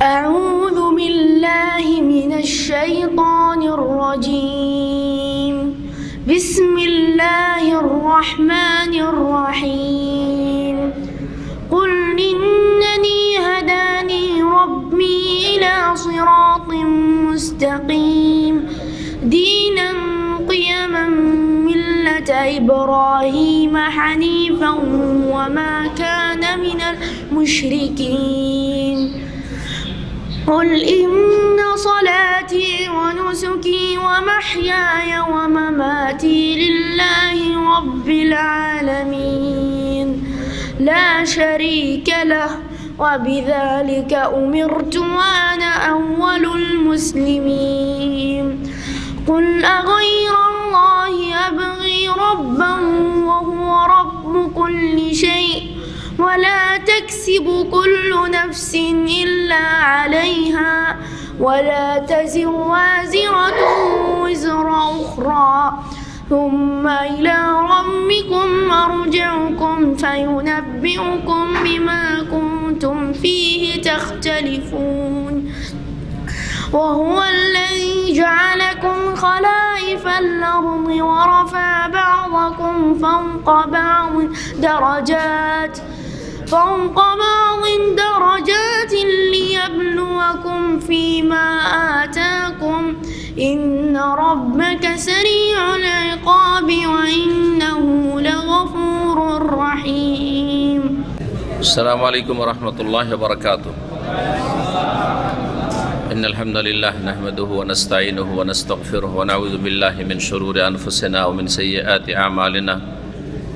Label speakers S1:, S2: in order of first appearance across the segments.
S1: أعوذ بالله من الشيطان الرجيم بسم الله الرحمن الرحيم قل إنني هداني ربي إلى صراط مستقيم دينا قيما ملة إبراهيم حنيفا وما كان من المشركين قل إن صلاتي ونسكي ومحياي ومماتي لله رب العالمين لا شريك له وبذلك أمرت وأنا أول المسلمين قل أغير الله أبغي ربا وهو رب كل شيء ولا تكسب كل نفس إلا عليها ولا تزر وازرة وزر أخرى ثم إلى ربكم مرجعكم فينبئكم بما كنتم فيه تختلفون وهو الذي جعلكم خلائف الأرض ورفع بعضكم فوق بعض درجات ليبلوكم فيما آتاكم إن ربك سريع العقاب وإنه لغفور رحيم.
S2: السلام عليكم ورحمة الله وبركاته. إن الحمد لله نحمده ونستعينه ونستغفره ونعوذ بالله من شرور أنفسنا ومن سيئات أعمالنا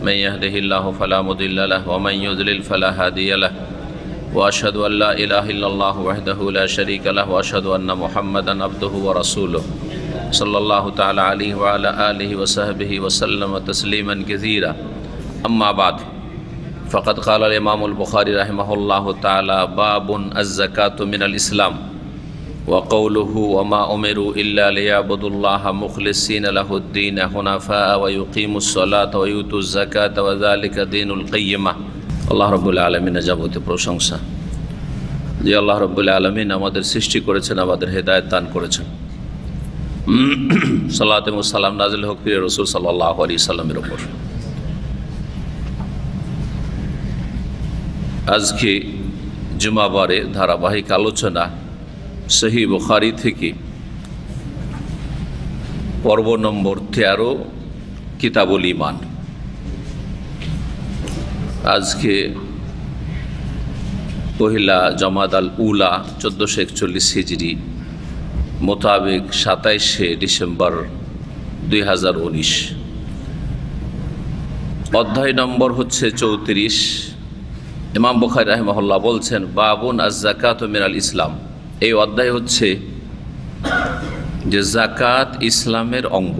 S2: من يهده الله فلا مضل له ومن يضلل فلا هادي له وأشهد أن لا إله إلا الله وحده لا شريك له وأشهد أن محمدا عبده ورسوله صلى الله تعالى عليه وعلى آله وصحبه وسلم تسليما كثيرا أما بعد فقد قال الإمام البخاري رحمه الله تعالى باب الزكاة من الإسلام وقوله وما أمروا إلا ليعبدوا الله مخلصين له الدين حنفاء ويقيموا الصلاة ويؤتوا الزكاة وذلك دين القيمة আল্লাহ রব্বুল আলামিনের যাবতীয় প্রশংসা যে আল্লাহ রব্বুল আলামিন আমাদের সৃষ্টি করেছেন, আমাদের হেদায়েত দান করেছেন। সালাত এবং সালাম নাজিল হোক প্রিয় রাসূল সাল্লাল্লাহু আলাইহি সাল্লামের উপর। আজকে জুমাবারে ধারাবাহিক আলোচনা সহিহ বুখারী থেকে পর্ব নম্বর 13 কিতাবুল ঈমান। আজকে পহিলা জমাদাল উলা 1441 হিজরি মোতাবেক 27শে ডিসেম্বর 2019। অধ্যায় নম্বর হচ্ছে 34। ইমাম বুখারী রাহিমাহুল্লাহ বলছেন বাবুন আজ-যাকাতু মিনাল ইসলাম। এই অধ্যায় হচ্ছে যে যাকাত ইসলামের অঙ্গ।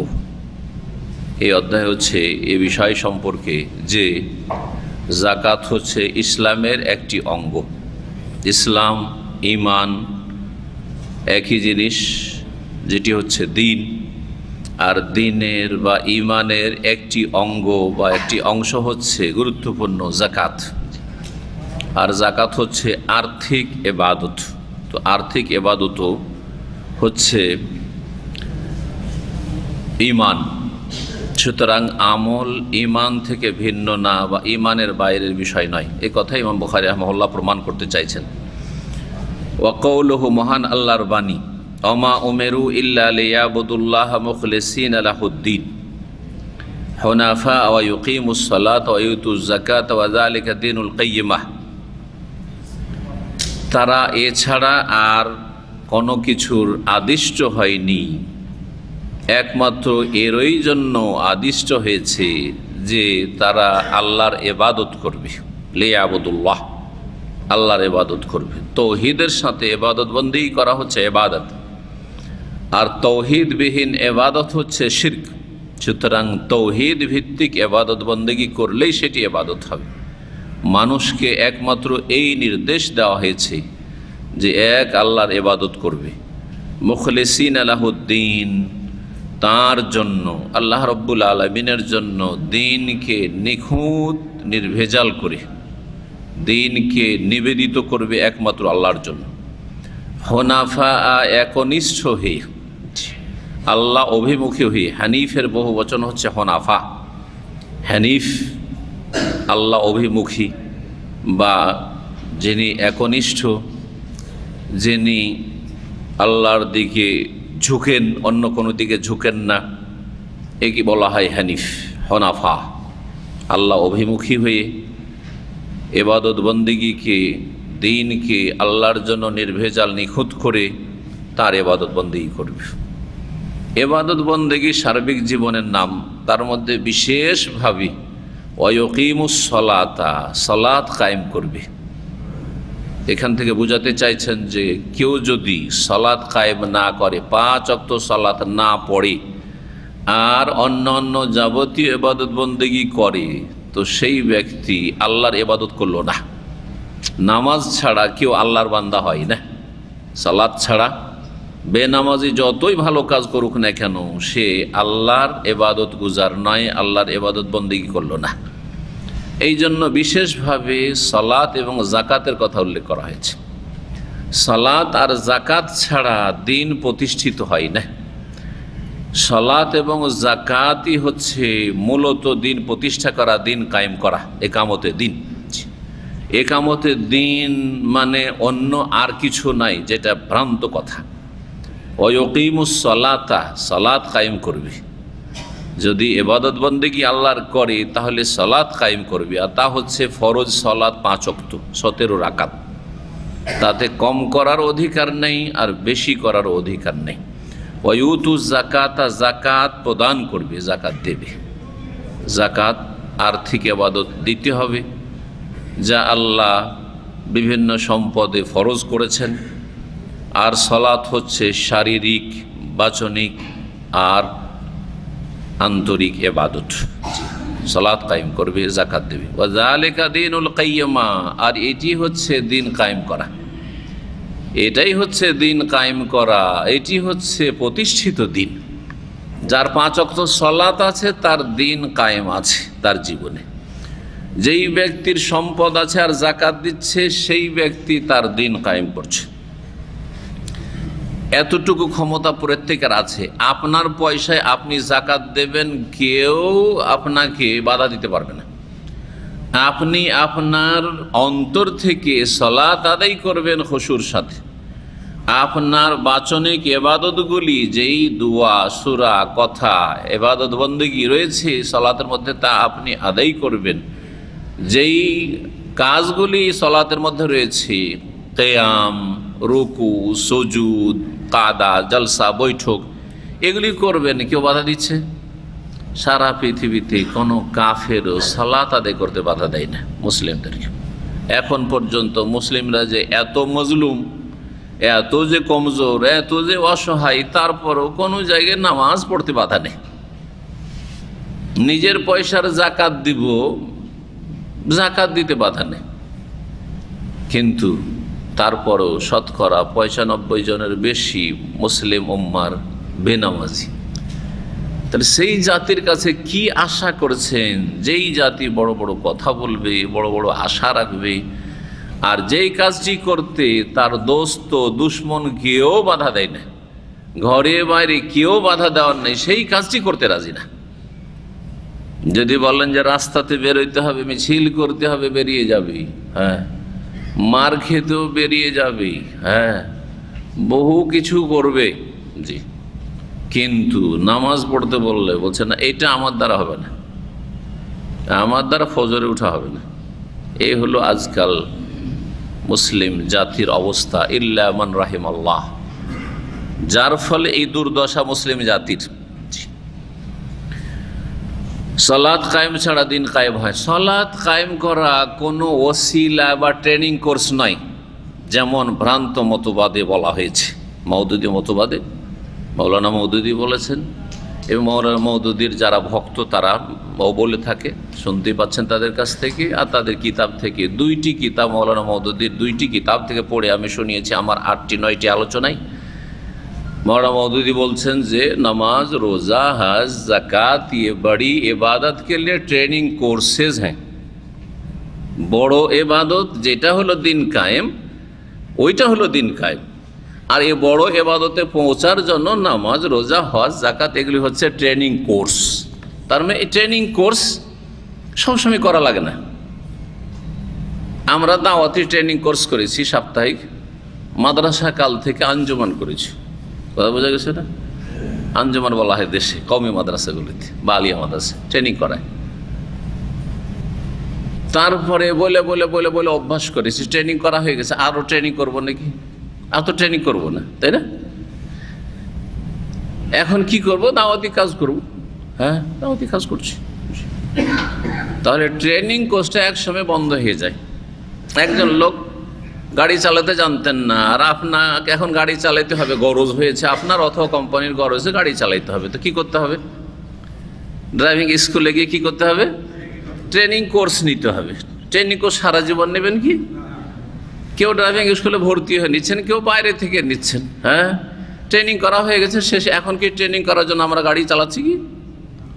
S2: এই অধ্যায় হচ্ছে এই বিষয় সম্পর্কে যে যাকাত হচ্ছে ইসলামের একটি অঙ্গ। ইসলাম ঈমান একই জিনিস, যেটি হচ্ছে দিন, আর দিনের বা ঈমানের একটি অঙ্গ বা একটি অংশ হচ্ছে গুরুত্বপূর্ণ যাকাত। আর যাকাত হচ্ছে আর্থিক ইবাদত। তো আর্থিক ইবাদতও হচ্ছে ঈমান। সুতরাং আমল ঈমান থেকে ভিন্ন না বা ঈমানের বাইরের বিষয় নয়, এই কথা ইমাম বুখারী রাহিমাহুল্লাহ প্রমাণ করতে চাইছেন। ওয়া কওলুহু, মহান আল্লাহর বাণী, ওমা উমিরু ইল্লা লিয়াবুদুল্লাহ মুখলিসিনা লাহুদ্দিন হুনাফা ওয়া ইউকিমুস সালাতা ওয়া ইউতুজ যাকাতা ওয়া যালিকা দীনুল কাইয়্যিমাহ। তারা এছাড়া আর কোনো কিছুর আদিষ্ট হয়নি, একমাত্র এরই জন্য আদিষ্ট হয়েছে যে তারা আল্লাহর ইবাদত করবে। লিয়াবুদুল্লাহ, আল্লাহর ইবাদত করবে। তৌহিদের সাথে ইবাদত বন্দেগী করা হচ্ছে ইবাদত, আর তৌহিদবিহীন ইবাদত হচ্ছে শিরক। সুতরাং তৌহিদ ভিত্তিক ইবাদত বন্দেগী করলেই সেটি ইবাদত হবে। মানুষকে একমাত্র এই নির্দেশ দেওয়া হয়েছে যে এক আল্লাহর ইবাদত করবে, মুখলিসিনা লাহুদ্দিন, তার জন্য আল্লাহ রব্বুল আলামিনের জন্য দিনকে নিখুঁত নির্ভেজাল করে দিনকে নিবেদিত করবে একমাত্র আল্লাহর জন্য। হোনাফা একনিষ্ঠ হয়ে, আল্লাহ অভিমুখী হয়ে। হানিফের বহু বচন হচ্ছে হোনাফা। হানিফ আল্লাহ অভিমুখী বা যিনি একনিষ্ঠ, যিনি আল্লাহর দিকে ঝুঁকেন, অন্য কোনো দিকে ঝুঁকেন না, একে বলা হয় হানিফ, হোনাফা। আল্লাহ অভিমুখী হয়ে ইবাদত বন্দেগীকে, দিনকে আল্লাহর জন্য নির্ভেজাল নিখুঁত করে তার ইবাদত বন্দেগী করবে। ইবাদত বন্দেগী সার্বিক জীবনের নাম, তার মধ্যে বিশেষভাবে ওয়ায়ুকিমুস সলাতা, সালাত কায়েম করবে। এখান থেকে বোঝাতে চাইছেন যে কেউ যদি সালাত কায়েম না করে, 5 ওয়াক্ত সালাত না পড়ে, আর অন্য অন্য যাবতীয় ইবাদত বন্দেগী করে, তো সেই ব্যক্তি আল্লাহর ইবাদত করলো না। নামাজ ছাড়া কেউ আল্লাহর বান্দা হয় না। সালাত ছাড়া বেনামাজি যতই ভালো কাজ করুক না কেন, সে আল্লাহর ইবাদত গুজার নয়, আল্লাহর ইবাদত বন্দেগী করলো না। এই জন্য বিশেষভাবে সালাত এবং জাকাতের কথা উল্লেখ করা হয়েছে। সালাত আর জাকাত ছাড়া দিন প্রতিষ্ঠিত হয় না। সালাত এবং জাকাতই হচ্ছে মূলত দিন প্রতিষ্ঠা করা, দিন কায়েম করা, একামতে দিন। একামতে দিন মানে অন্য আর কিছু নাই, যেটা ভ্রান্ত কথা। ওয়ায়ুকিমুস সলাতা, সালাত কায়েম করবে। যদি ইবাদত বন্দেগী আল্লাহর করে তাহলে সালাত কায়েম করবে, আর তা হচ্ছে ফরজ সালাত 5 ওয়াক্ত 17 রাকাত। তাতে কম করার অধিকার নেই আর বেশি করার অধিকার নেই। ওয়ায়ুতু যাকাতা, যাকাত প্রদান করবে, যাকাত দেবে। যাকাত আর্থিক ইবাদত দিতে হবে, যা আল্লাহ বিভিন্ন সম্পদে ফরজ করেছেন। আর সালাত হচ্ছে শারীরিক, বাচনিক আর আন্তরিক ইবাদত। সালাত কায়েম করবে, যাকাত দেবে। ওয়া যালিকা দীনুল কাইয়্যিমা, আর এটি হচ্ছে দিন কায়েম করা। এটাই হচ্ছে দিন কায়েম করা, এটি হচ্ছে প্রতিষ্ঠিত দিন। যার 5 ওয়াক্ত সালাত আছে তার দিন কায়েম আছে তার জীবনে। যেই ব্যক্তির সম্পদ আছে আর যাকাত দিচ্ছে, সেই ব্যক্তি তার দিন কায়েম করছে। এতটুকু ক্ষমতা প্রত্যেকের আছে। আপনার পয়সায় আপনি যাকাত দেবেন, কেউ আপনাকে বাধা দিতে পারবে না। আপনি আপনার অন্তর থেকে সালাত আদায় করবেন খুশুর সাথে। আপনার বাচনিক ইবাদতগুলি, যেই দোয়া, সূরা, কথা, ইবাদত বন্দেগী রয়েছে সালাতের মধ্যে, তা আপনি আদায় করবেন। যেই কাজগুলি সালাতের মধ্যে রয়েছে, কিয়াম, রুকু, সুজুদ, কাদা, জলসা, বৈঠক, এগুলি করবেন, কেউ বাধা দিচ্ছে? সারা পৃথিবীতে কোনো কাফেরও সালাত আদায় করতে বাধা দেয় না মুসলিমদেরকে। এখন পর্যন্ত মুসলিমরা যে এত মজলুম, এত যে কমজোর, এত যে অসহায়, তারপরও কোনো জায়গায় নামাজ পড়তে বাধা নেই। নিজের পয়সার যাকাত দিব, যাকাত দিতে বাধা নেই, কিন্তু তারপরও শতকরা 95 জনের বেশি মুসলিম উম্মার বেনামাজি। তাহলে সেই জাতির কাছে কি আশা করছেন? যেই জাতি বড় বড় কথা বলবে, বড় বড় আশা রাখবে, আর যেই কাজটি করতে তার দোস্ত দুশ্মন কেউ বাধা দেয় না, ঘরে বাইরে কেউ বাধা দেওয়ার নেই, সেই কাজটি করতে রাজি না। যদি বলেন যে রাস্তাতে বেরোইতে হবে, মিছিল করতে হবে, বেরিয়ে যাবে। হ্যাঁ, মার খেতেও বেরিয়ে যাবে। হ্যাঁ, বহু কিছু করবে। জি, কিন্তু নামাজ পড়তে বললে বলছে না, এটা আমার দ্বারা হবে না, আমার দ্বারা ফজরে উঠা হবে না। এই হলো আজকাল মুসলিম জাতির অবস্থা, ইল্লা মান রাহিমাল্লাহ, যার ফলে এই দুর্দশা মুসলিম জাতির। সালাত কায়েম ছাড়া দিন কায়েম হয়। সালাত কায়েম করা কোনো ওসিলা বা ট্রেনিং কোর্স নয়, যেমন ভ্রান্ত মতবাদে বলা হয়েছে। মওদুদি মতবাদে মৌলানা মওদুদি বলেছেন, এবং মৌলানা মওদুদির যারা ভক্ত তারা বলে থাকে, শুনতে পাচ্ছেন তাদের কাছ থেকে, আর তাদের কিতাব থেকে। 2টি কিতাব মৌলানা মওদুদির, 2টি কিতাব থেকে পড়ে আমি শুনিয়েছি আমার 8টি 9টি আলোচনায়। मौलाना मौदूदी बोलছেন যে नमाज रोज़ा हज ज़कात ये बड़ी इबादत के लिए ट्रेनिंग कोर्सेज हैं। বড় ইবাদত যেটা হলো দিন কায়েম, ওইটা হলো দিন কায়েম। আর এই বড় ইবাদতে পৌঁছার জন্য নামাজ, রোজা, হজ, যাকাত এগুলি হচ্ছে ট্রেনিং কোর্স। তার মানে এই ট্রেনিং কোর্স সবসময় করা লাগে না। আমরা দাওয়াতি ট্রেনিং কোর্স করেছি সাপ্তাহিক, মাদ্রাসা কাল থেকে আঞ্জুমান করেছি। কথা বোঝা গেছে না? আঞ্জুমান বলা হয় দেশে কওমি মাদ্রাসাগুলিতে বা আলিয়া মাদ্রাসা ট্রেনিং করায়। তারপরে বলে বলে বলে বলে অভ্যাস করেছি, ট্রেনিং করা হয়ে গেছে। আরও ট্রেনিং করবো নাকি? আর তো ট্রেনিং করবো না, তাই না? এখন কি করব? দাওয়াতি কাজ করব। হ্যাঁ, দাওয়াতি কাজ করছি। তাহলে ট্রেনিং কোর্সটা একসময় বন্ধ হয়ে যায়। একজন লোক গাড়ি চালাতে জানতেন না, আর আপনাকে এখন গাড়ি চালাতে হবে, গরজ হয়েছে আপনার অথবা কোম্পানির গরজে গাড়ি চালাতে হবে, তো কি করতে হবে? ড্রাইভিং স্কুলে গিয়ে কি করতে হবে? ট্রেনিং কোর্স নিতে হবে। ট্রেনিং কোর্স সারা জীবন নেবেন কি? কেউ ড্রাইভিং স্কুলে ভর্তি হয়ে নিচ্ছেন, কেউ বাইরে থেকে নিচ্ছেন। হ্যাঁ, ট্রেনিং করা হয়ে গেছে শেষে। এখন কি ট্রেনিং করার জন্য আমরা গাড়ি চালাচ্ছি কি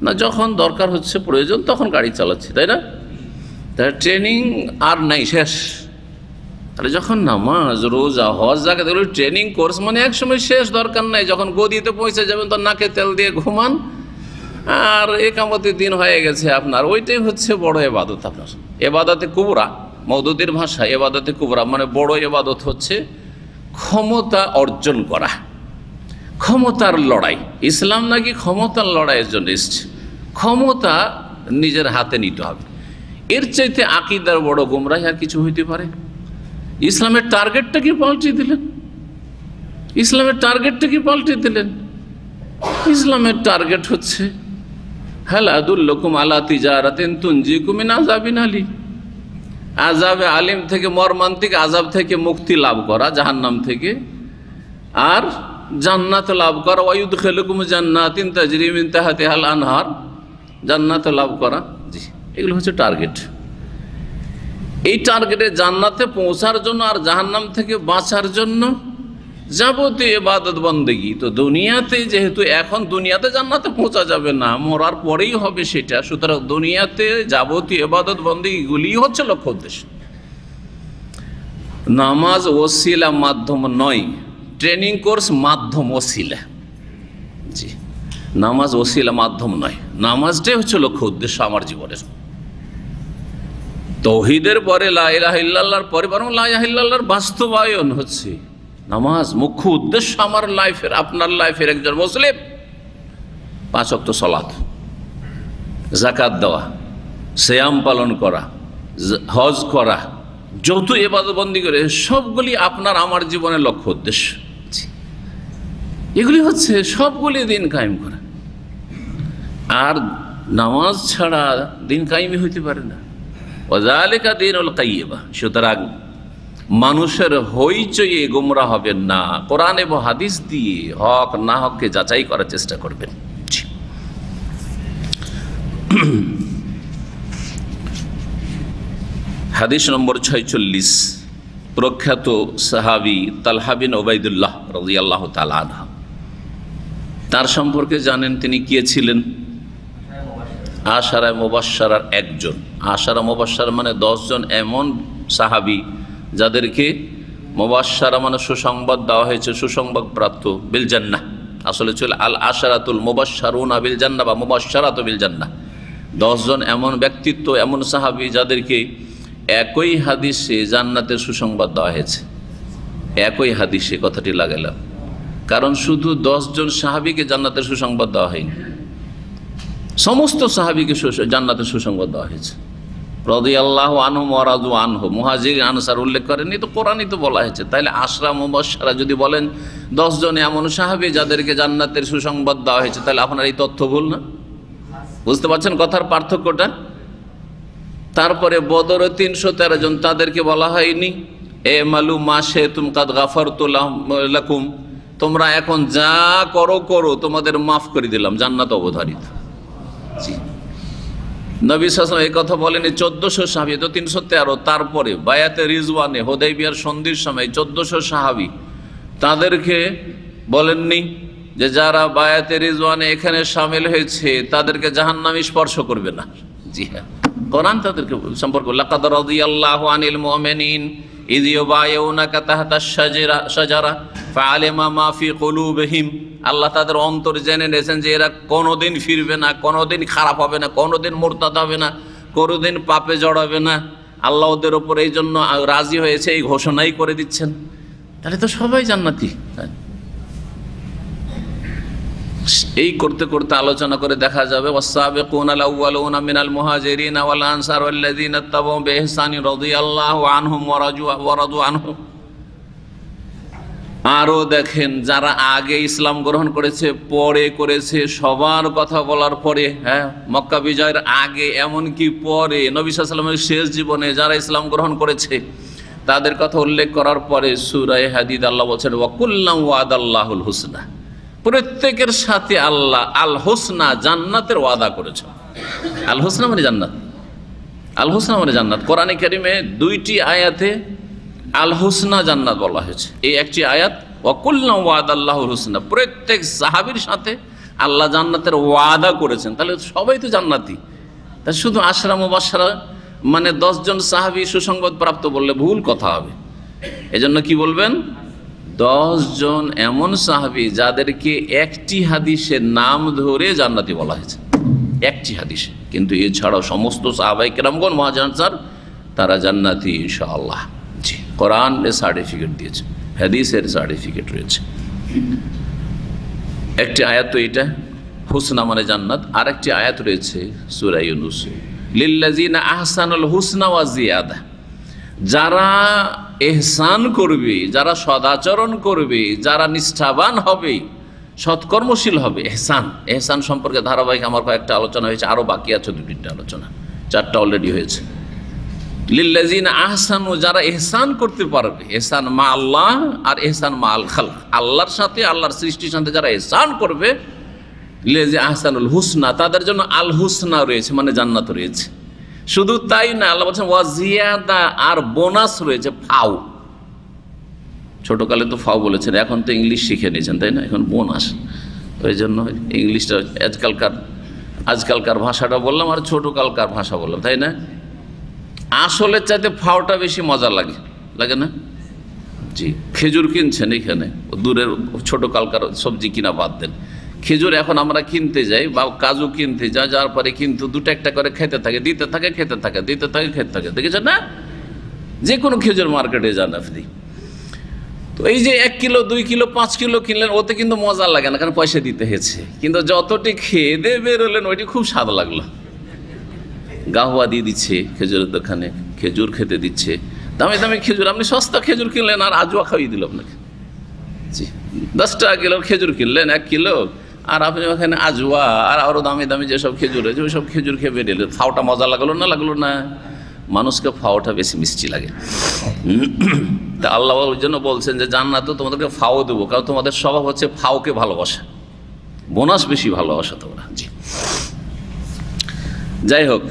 S2: না? যখন দরকার হচ্ছে, প্রয়োজন, তখন গাড়ি চালাচ্ছি, তাই না? তাই ট্রেনিং আর নাই, শেষ। তাহলে যখন নামাজ, রোজা, হজ, যাকাত এগুলো ট্রেনিং কোর্স, মানে একসময় শেষ, দরকার নাই। যখন গদিতে পৌঁছে যাবেন তো নাকে তেল দিয়ে ঘুমান, আর একামতের দিন হয়ে গেছে আপনার। ওইটাই হচ্ছে বড় ইবাদত আপনার। ইবাদতে কুবরা, মওদুদের ভাষা ইবাদতে কুবরা মানে বড় ইবাদত হচ্ছে ক্ষমতা অর্জন করা, ক্ষমতার লড়াই। ইসলাম নাকি ক্ষমতার লড়াইয়ের জন্য এসছে। ক্ষমতা নিজের হাতে নিতে হবে। এর চাইতে আকীদার বড় গোমরাহি আর কিছু হইতে পারে? ইসলামের টার্গেটটা কি পাল্টে দিলেন? ইসলামের টার্গেটটা কি পাল্টে দিলেন? ইসলামের টার্গেট হচ্ছে হাল আদুল্লুকুম আলা তিজারাতিন তুনজিকুম মিন আযাবিন আলিম। আযাবে আলিম থেকে, মর্মান্তিক আযাব থেকে মুক্তি লাভ করা জাহান্নাম থেকে, আর জান্নাত লাভ করা। ওয়ায়ুদখিলুকুম জান্নাতিন তাজরি মিন তাহতিহাল আনহার, জান্নাত লাভ করা। জি, এগুলো হচ্ছে টার্গেট। এই টার্গেটে জান্নাতে পৌঁছার জন্য আর জাহান্নাম থেকে বাঁচার জন্য যাবতীয় ইবাদত বন্দেগী। তো দুনিয়াতে, যেহেতু এখন দুনিয়াতে জান্নাতে পৌঁছা যাবে না, মরার পরেই হবে সেটা, সুতরাং দুনিয়াতে যাবতীয় ইবাদত বন্দেগীগুলি হচ্ছে লক্ষ্য উদ্দেশ্য। নামাজ ওসিলা, মাধ্যম নয়। ট্রেনিং কোর্স মাধ্যম, ওসিলা। জি, নামাজ ওসিলা, মাধ্যম নয়। নামাজটাই হচ্ছে লক্ষ্য উদ্দেশ্য আমার জীবনের। তাওহীদের পরে লা ইলাহা ইল্লাল্লাহর পরে বরং লা ইলাহা ইল্লাল্লাহর বাস্তবায়ন হচ্ছে নামাজ। মুখ্য উদ্দেশ্য আমার লাইফের, আপনার লাইফের, একজন মুসলিম 5 ওয়াক্ত সালাত, যাকাত দেওয়া, সিয়াম পালন করা, হজ করা, যত ইবাদত বন্দি করে সবগুলি আপনার আমার জীবনের লক্ষ্য উদ্দেশ্য। এগুলি হচ্ছে সবগুলি দিন কায়েম করা। আর নামাজ ছাড়া দিন কায়েমই হইতে পারে না। ওয়াযালিকা দীনুল কাইয়্যিমা। সুতরাং মানুষের হইচইয়ে গোমরা হবেন না, কোরআন এবং হাদিস দিয়ে হক না হককে যাচাই করার চেষ্টা করবেন। হাদিস নম্বর 46, প্রখ্যাত সাহাবী তালহা বিন উবাইদুল্লাহ রাদিয়াল্লাহু তাআলা আনহু, তার সম্পর্কে জানেন তিনি কে ছিলেন? আশারা মুবাশশারার একজন। আশারা মুবাশশারা মানে 10 জন এমন সাহাবী যাদেরকে মুবাশশারা মানে সুসংবাদ দেওয়া হয়েছে, সুসংবাদ প্রাপ্ত বিল জান্নাহ। আসলে ছিল আল আশারাতুল মুবাশশারুনা বিল জান্নাহ বা মুবাশশারাতু বিল জান্নাহ। 10 জন এমন ব্যক্তিত্ব, এমন সাহাবী যাদেরকে একই হাদিসে জান্নাতের সুসংবাদ দেওয়া হয়েছে। একই হাদিসে কথাটি লাগালাম, কারণ শুধু 10 জন সাহাবীকে জান্নাতের সুসংবাদ দেওয়া হয়নি, সমস্ত সাহাবীকে জান্নাতের সুসংবাদ দেওয়া হয়েছে। রাদিয়াল্লাহু আনহুম ওয়া রাদু আনহু, মুহাজির আনসার উল্লেখ করেনি, তো কোরআনই তো বলা হয়েছে। তাহলে আশরা মুবাশশারা যদি বলেন 10 জন এমন সাহাবী যাদেরকে জান্নাতের সুসংবাদ দেওয়া হয়েছে, তাহলে আপনার এই তথ্য ভুল না? বুঝতে পারছেন কথার পার্থক্যটা? তারপরে বদরে 313 জন, তাদেরকে বলা হয়নি এ মালু মা শাইতুম কাদ গাফারতু লাকুম, তোমরা এখন যা করো করো, তোমাদের মাফ করে দিলাম, জান্নাত অবধারিত। জি, নবী সাল্লাল্লাহু আলাইহি ওয়াসাল্লাম এই কথা বলেনি 1400 সাহাবী, তো 313। তারপরে বায়াতে রিজওয়ানে, হুদাইবিয়ার সন্ধির সময় 1400 সাহাবী, তাদেরকে বলেননি যে যারা বায়াতে রিজওয়ানে এখানে শামিল হয়েছে তাদেরকে জাহান্নাম স্পর্শ করবে না? জি হ্যাঁ, কোরআন তাদেরকে সম্পর্ক লাকাদ রাদিয়াল্লাহু আনিল মুমিনিন ইয ইউবায়ুনাকা তাহতাশ শাজারা ফাআলিমা মা ফি কুলুবিহিম, আল্লাহ তাদের অন্তর জেনে নিয়েছেন যে এরা কোনোদিন ফিরবে না, কোনোদিন খারাপ হবে না, কোনোদিন মুরতাদ হবে না, কোনোদিন পাপে জড়াবে না। আল্লাহ ওদের ওপর এই জন্য রাজি হয়েছে, এই ঘোষণাই করে দিচ্ছেন। তাহলে তো সবাই জান্নাতি। এই করতে করতে আলোচনা করে দেখা যাবে ওয়াসাবিকুনাল আউয়ালুনা মিনাল মুহাজিরিনা ওয়াল আনসার ওয়াল্লাযিনা তাবাউ বিইহসানি রাদিয়াল্লাহু আনহুম ওয়া রাদু আনহু। আরও দেখেন, যারা আগে ইসলাম গ্রহণ করেছে, পরে করেছে, সবার কথা বলার পরে, হ্যাঁ, মক্কা বিজয়ের আগে, এমনকি পরে, নবী সাল্লাল্লাহু আলাইহি ওয়াসাল্লামের শেষ জীবনে যারা ইসলাম গ্রহণ করেছে তাদের কথা উল্লেখ করার পরে সূরা হাদীদ আল্লাহ বলছেন ওয়া কুল্লাম ওয়াদাল্লাহুল হুসনা, প্রত্যেকের সাথে আল্লাহ আল হোসনা, জান্নাতের ওয়াদা করেছেন। আল হোসনা মানে জান্নাত, আল হোসনা মানে জান্নাত। কোরআনে কারিমে 2টি আয়াতে আল হোসনা জান্নাত বলা হয়েছে। এই একটি আয়াত ওয়াকুল্লাম ওয়াদাল্লাহুল হোসনা, প্রত্যেক সাহাবীর সাথে আল্লাহ জান্নাতের ওয়াদা করেছেন। তাহলে সবাই তো জান্নাতি। তা শুধু আশরা মুবাশশারা মানে 10 জন সাহাবী সুসংবাদ প্রাপ্ত বললে ভুল কথা হবে। এজন্য কি বলবেন? 10 জন এমন সাহাবী যাদেরকে একটি হাদিসের নাম ধরে জান্নাতি বলা হয়েছে, একটি হাদিসে। কিন্তু এছাড়াও সমস্ত সাহাবায়ে কেরামগণ, মুহাজির আনসার, তারা জান্নাতি ইনশাআল্লাহ। জি, কোরআনের সার্টিফিকেট দিয়েছে, হাদিসের সার্টিফিকেট রয়েছে। একটি আয়াত তো এটা হুসনা মানে জান্নাত, আর একটি আয়াত রয়েছে সূরা ইউনূস, লিল্লাযিনা আহসানুল হুসনা ওয়া জিয়াদা, যারা ইহসান করবে, যারা সদাচরণ করবে, যারা নিষ্ঠাবান হবে, সৎকর্মশীল হবে। এহসান সম্পর্কে ধারাবাহিক আমার কয়েকটা আলোচনা হয়েছে, আরও বাকি আছে 2-3টা আলোচনা, 4টা অলরেডি হয়েছে। লিল্লাযিনা আহসানু, যারা ইহসান করতে পারবে, ইহসান মা আল্লাহ আর ইহসান মা আল খালক, আল্লাহর সাথে, আল্লাহর সৃষ্টির সাথে যারা ইহসান করবে, লিল্লাযিনা আহসানুল হুসনা, তাদের জন্য আল হুসনা রয়েছে, মানে জান্নাত রয়েছে। শুধু তাই না, আল্লাহ বলছেন ওয়া জিয়াদা, আর বোনাস রয়েছে, ফাও। ছোটকালে তো ফাও বলেছেন, এখন তো ইংলিশ শিখে নিয়েছেন, তাই না? এখন বোনাস, ওই জন্য ইংলিশটা আজকালকার ভাষাটা বললাম আর ছোটকালকার ভাষা বললাম, তাই না? আসলে চাইতে ফাওটা বেশি মজা লাগে, লাগে না? জি, খেজুর কিনছেন এখানে, দূরের ছোটকালকার সবজি কিনা বাদ দেন, খেজুর এখন আমরা কিনতে যাই বা কাজু কিনতে যাই, যাওয়ার পরে কিন্তু 2টা করে খেতে থাকে, দিতে থাকে, খেতে থাকে, দিতে থাকে, খেতে থাকে। দেখেছেন না? যে কোনো খেজুর মার্কেটে যান আপনি, তো এই যে 1 কিলো 2 কিলো 5 কিলো কিনলেন, ওতে কিন্তু মজা লাগে না, কারণ পয়সা দিতে হয়েছে। কিন্তু যতটি খেয়ে দিয়ে বেরোলেন ওইটি খুব স্বাদ লাগলো। গাহুয়া দিয়ে দিচ্ছে খেজুরের দোকানে, খেজুর খেতে দিচ্ছে, দামি দামি খেজুর। আপনি সস্তা খেজুর কিনলেন আর আজওয়া খাইয়ে দিল আপনাকে। জি, 10 টাকা কিলো খেজুর কিনলেন 1 কিলো, আর আপনি ওখানে আজওয়া আর আরও দামি দামি যেসব খেজুর রয়েছে ওই সব খেজুর খেয়ে বেরিয়ে, ফাওটা মজা লাগলো না? লাগলো না? মানুষকে ফাওটা বেশি মিষ্টি লাগে। তা আল্লাহ ওই জন্য বলছেন যে জান্নাত তোমাদেরকে ফাও দেবো, কারণ তোমাদের স্বভাব হচ্ছে ফাওকে ভালোবাসা, বোনাস বেশি ভালোবাসা তোমরা। জি, যাই হোক,